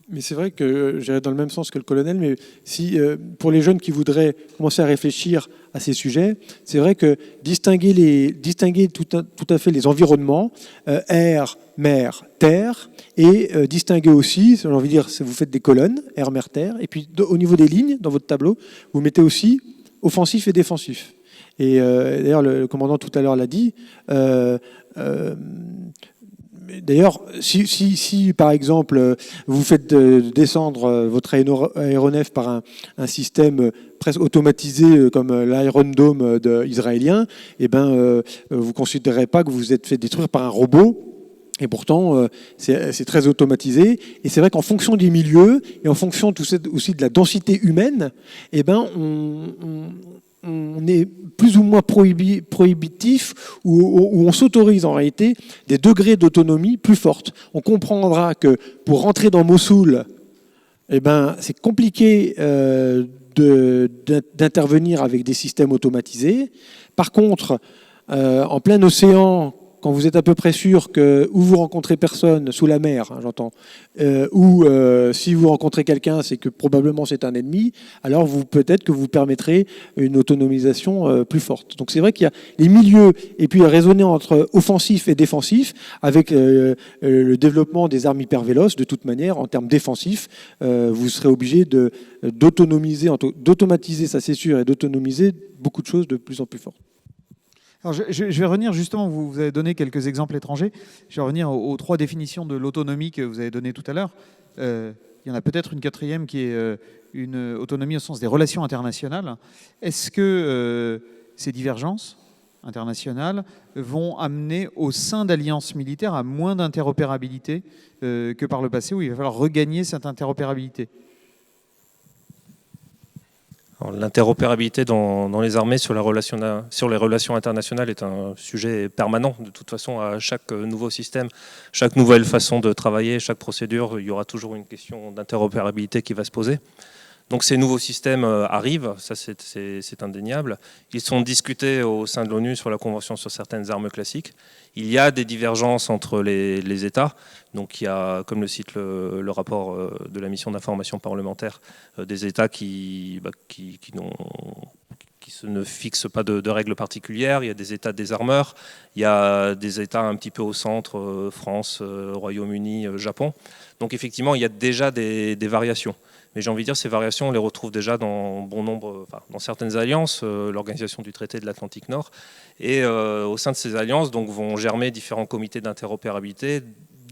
Mais c'est vrai que j'irais dans le même sens que le colonel, mais si pour les jeunes qui voudraient commencer à réfléchir à ces sujets, c'est vrai que distinguer tout à fait les environnements, air, mer, terre, et distinguer aussi, j'ai envie de dire, vous faites des colonnes, air, mer, terre, et puis au niveau des lignes, dans votre tableau, vous mettez aussi offensif et défensif. Et d'ailleurs, le commandant tout à l'heure l'a dit, d'ailleurs, si par exemple vous faites descendre votre aéronef par un système presque automatisé comme l'Iron Dome israélien, eh ben, vous ne considérez pas que vous vous êtes fait détruire par un robot. Et pourtant, c'est très automatisé. Et c'est vrai qu'en fonction des milieux et en fonction aussi de la densité humaine, eh ben, on est plus ou moins prohibitif ou on s'autorise en réalité des degrés d'autonomie plus fortes. On comprendra que pour rentrer dans Mossoul, eh ben, c'est compliqué d'intervenir avec des systèmes automatisés. Par contre, en plein océan, quand vous êtes à peu près sûr que où vous rencontrez personne sous la mer, hein, j'entends, ou si vous rencontrez quelqu'un, c'est que probablement c'est un ennemi, alors peut-être que vous permettrez une autonomisation plus forte. Donc c'est vrai qu'il y a les milieux, et puis raisonner entre offensif et défensif, avec le développement des armes hypervéloces, de toute manière, en termes défensifs, vous serez obligé d'automatiser, ça c'est sûr, et d'autonomiser beaucoup de choses de plus en plus fortes. Alors je vais revenir justement, vous avez donné quelques exemples étrangers, je vais revenir aux 3 définitions de l'autonomie que vous avez données tout à l'heure. Il y en a peut-être une 4e qui est une autonomie au sens des relations internationales. Est-ce que ces divergences internationales vont amener au sein d'alliances militaires à moins d'interopérabilité que par le passé, où il va falloir regagner cette interopérabilité ? L'interopérabilité dans les armées sur les relations internationales est un sujet permanent. De toute façon, à chaque nouveau système, chaque nouvelle façon de travailler, chaque procédure, il y aura toujours une question d'interopérabilité qui va se poser. Donc ces nouveaux systèmes arrivent, ça c'est indéniable. Ils sont discutés au sein de l'ONU sur la Convention sur certaines armes classiques. Il y a des divergences entre les États. Donc il y a, comme le cite le rapport de la mission d'information parlementaire, des États qui ne fixent pas de règles particulières. Il y a des États désarmeurs. Il y a des États un petit peu au centre, France, Royaume-Uni, Japon. Donc effectivement, il y a déjà des variations. Mais j'ai envie de dire, ces variations, on les retrouve déjà dans bon nombre, dans certaines alliances, l'organisation du traité de l'Atlantique Nord. Et au sein de ces alliances, donc, vont germer différents comités d'interopérabilité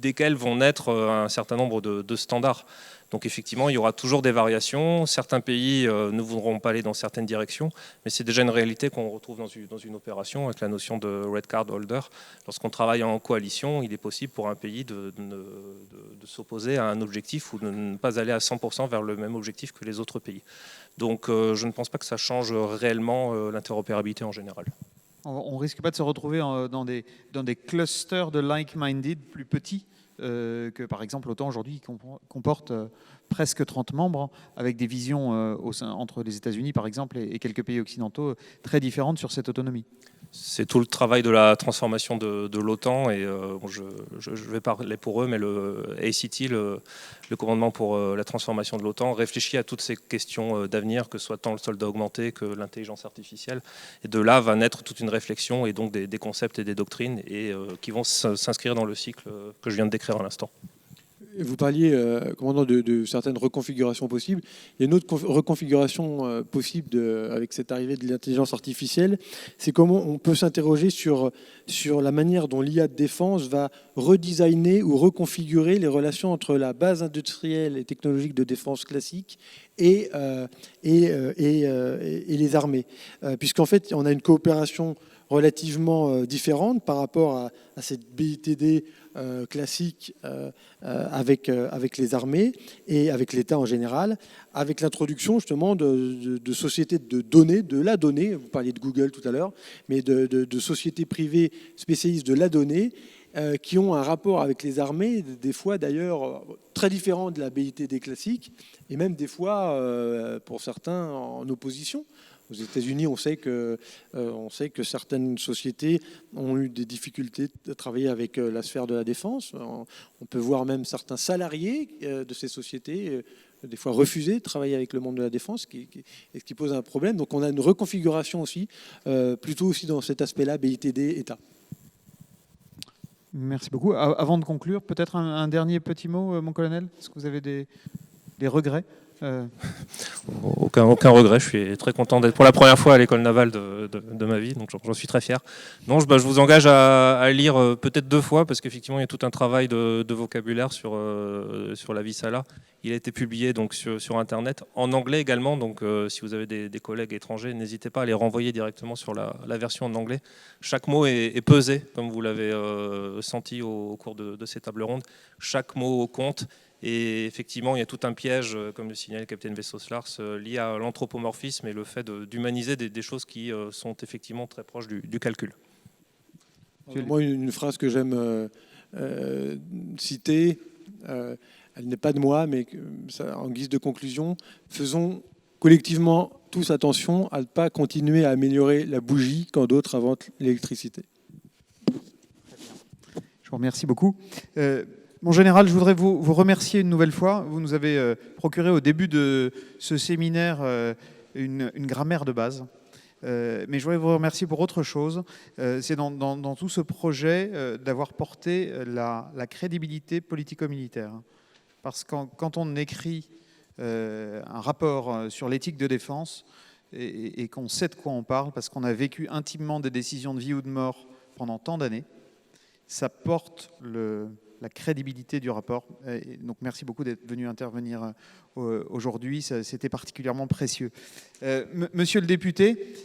desquels vont naître un certain nombre de standards. Donc effectivement, il y aura toujours des variations. Certains pays ne voudront pas aller dans certaines directions, mais c'est déjà une réalité qu'on retrouve dans une opération avec la notion de red card holder. Lorsqu'on travaille en coalition, il est possible pour un pays de s'opposer à un objectif ou de ne pas aller à 100% vers le même objectif que les autres pays. Donc je ne pense pas que ça change réellement l'interopérabilité en général. On risque pas de se retrouver dans des clusters de like-minded plus petits que par exemple l'OTAN aujourd'hui comporte presque 30 membres avec des visions entre les États-Unis par exemple et quelques pays occidentaux très différentes sur cette autonomie. C'est tout le travail de la transformation de l'OTAN et je vais parler pour eux, mais le ACT, le commandement pour la transformation de l'OTAN, réfléchit à toutes ces questions d'avenir, que ce soit tant le soldat augmenté que l'intelligence artificielle. Et de là va naître toute une réflexion et donc des concepts et des doctrines et qui vont s'inscrire dans le cycle que je viens de décrire à l'instant. Vous parliez, commandant, de certaines reconfigurations possibles. Il y a une autre reconfiguration possible avec cette arrivée de l'intelligence artificielle, c'est comment on peut s'interroger sur la manière dont l'IA de défense va redesigner ou reconfigurer les relations entre la base industrielle et technologique de défense classique et les armées. Puisqu'en fait, on a une coopération relativement différente par rapport à cette BITD classique avec les armées et avec l'État en général, avec l'introduction justement de sociétés de données, de la donnée, vous parliez de Google tout à l'heure, mais de sociétés privées spécialistes de la donnée qui ont un rapport avec les armées, des fois d'ailleurs très différent de la BITD classique, et même des fois, pour certains, en opposition. Aux États-Unis, on sait que certaines sociétés ont eu des difficultés à travailler avec la sphère de la défense. On peut voir même certains salariés de ces sociétés des fois refuser de travailler avec le monde de la défense, ce qui pose un problème. Donc on a une reconfiguration aussi, plutôt aussi dans cet aspect-là, BITD-État. Merci beaucoup. Avant de conclure, peut-être un dernier petit mot, mon colonel. Est-ce que vous avez des regrets ? Aucun regret, je suis très content d'être pour la première fois à l'école navale de ma vie, donc j'en suis très fier. Non, je vous engage à lire peut-être 2 fois, parce qu'effectivement il y a tout un travail de vocabulaire sur la Vissala. Il a été publié donc sur Internet, en anglais également, donc si vous avez des collègues étrangers, n'hésitez pas à les renvoyer directement sur la version en anglais. Chaque mot est pesé, comme vous l'avez senti au cours de ces tables rondes. Chaque mot compte. Et effectivement, il y a tout un piège, comme le signalait le capitaine Vessos-Lars, lié à l'anthropomorphisme et le fait d'humaniser des choses qui sont effectivement très proches du calcul. Moi, une phrase que j'aime citer, elle n'est pas de moi, mais en guise de conclusion, faisons collectivement tous attention à ne pas continuer à améliorer la bougie quand d'autres inventent l'électricité. Je vous remercie beaucoup. Mon général, je voudrais vous remercier une nouvelle fois. Vous nous avez procuré au début de ce séminaire une grammaire de base. Mais je voudrais vous remercier pour autre chose. C'est dans tout ce projet d'avoir porté la crédibilité politico-militaire. Parce que quand on écrit un rapport sur l'éthique de défense et qu'on sait de quoi on parle, parce qu'on a vécu intimement des décisions de vie ou de mort pendant tant d'années, ça porte la crédibilité du rapport. Et donc merci beaucoup d'être venu intervenir aujourd'hui, c'était particulièrement précieux. Monsieur le député,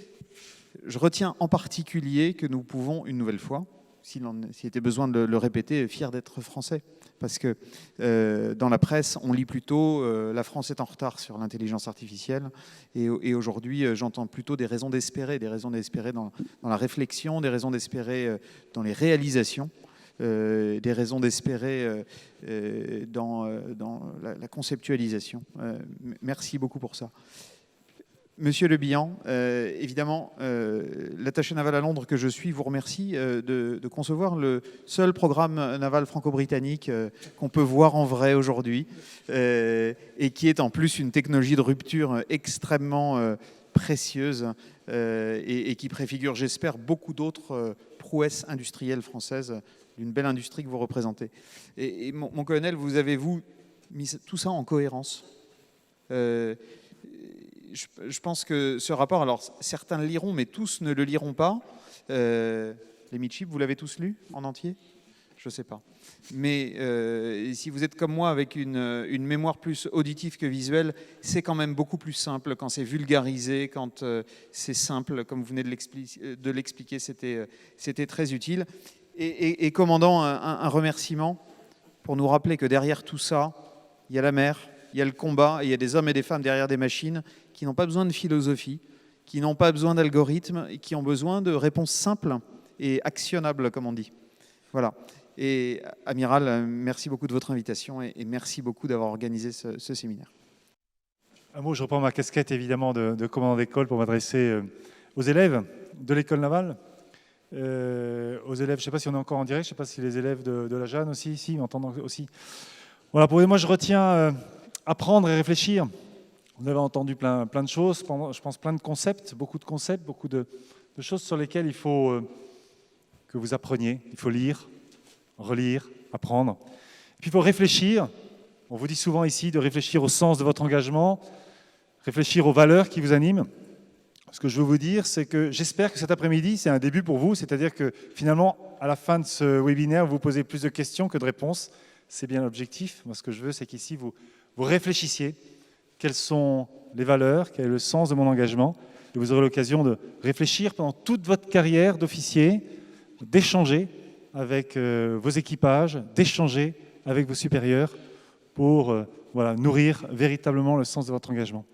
je retiens en particulier que nous pouvons une nouvelle fois, s'il était besoin de le répéter, fiers d'être français. Parce que dans la presse, on lit plutôt la France est en retard sur l'intelligence artificielle. Et aujourd'hui, j'entends plutôt des raisons d'espérer dans la réflexion, des raisons d'espérer dans les réalisations. Des raisons d'espérer dans la conceptualisation. Merci beaucoup pour ça. Monsieur Le Bihan, évidemment, l'attaché naval à Londres que je suis vous remercie de concevoir le seul programme naval franco-britannique qu'on peut voir en vrai aujourd'hui et qui est en plus une technologie de rupture extrêmement précieuse et qui préfigure, j'espère, beaucoup d'autres prouesses industrielles françaises, d'une belle industrie que vous représentez. Et mon colonel, vous avez mis tout ça en cohérence. Je pense que ce rapport, alors certains le liront, mais tous ne le liront pas. Les midship, vous l'avez tous lu en entier ? je ne sais pas. Mais si vous êtes comme moi avec une mémoire plus auditive que visuelle, c'est quand même beaucoup plus simple quand c'est vulgarisé, quand c'est simple, comme vous venez de l'expliquer, c'était très utile. Et commandant, un remerciement pour nous rappeler que derrière tout ça, il y a la mer, il y a le combat, et il y a des hommes et des femmes derrière des machines qui n'ont pas besoin de philosophie, qui n'ont pas besoin d'algorithmes, et qui ont besoin de réponses simples et actionnables, comme on dit. Voilà. Et Amiral, merci beaucoup de votre invitation et merci beaucoup d'avoir organisé ce séminaire. Un mot, je reprends ma casquette évidemment de commandant d'école pour m'adresser aux élèves de l'école navale. Aux élèves, je ne sais pas si on est encore en direct, je ne sais pas si les élèves de la Jeanne aussi, ici, entendent aussi. Voilà, pour moi je retiens apprendre et réfléchir. Vous avez entendu plein de choses, je pense plein de concepts, beaucoup de choses sur lesquelles il faut que vous appreniez. Il faut lire, relire, apprendre. Et puis il faut réfléchir. On vous dit souvent ici de réfléchir au sens de votre engagement, réfléchir aux valeurs qui vous animent. Ce que je veux vous dire, c'est que j'espère que cet après-midi, c'est un début pour vous, c'est-à-dire que finalement, à la fin de ce webinaire, vous posez plus de questions que de réponses. C'est bien l'objectif. Moi, ce que je veux, c'est qu'ici, vous réfléchissiez. Quelles sont les valeurs, quel est le sens de mon engagement. Et vous aurez l'occasion de réfléchir pendant toute votre carrière d'officier, d'échanger avec vos équipages, d'échanger avec vos supérieurs pour nourrir véritablement le sens de votre engagement.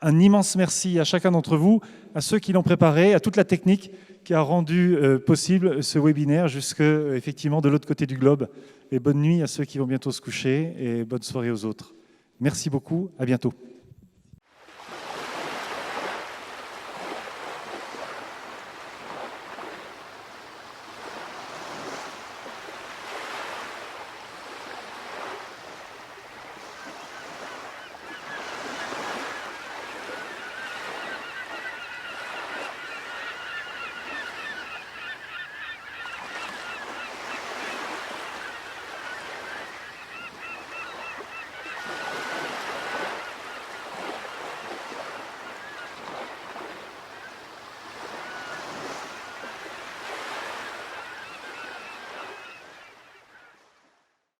Un immense merci à chacun d'entre vous, à ceux qui l'ont préparé, à toute la technique qui a rendu possible ce webinaire jusque effectivement de l'autre côté du globe. Et bonne nuit à ceux qui vont bientôt se coucher et bonne soirée aux autres. Merci beaucoup, à bientôt.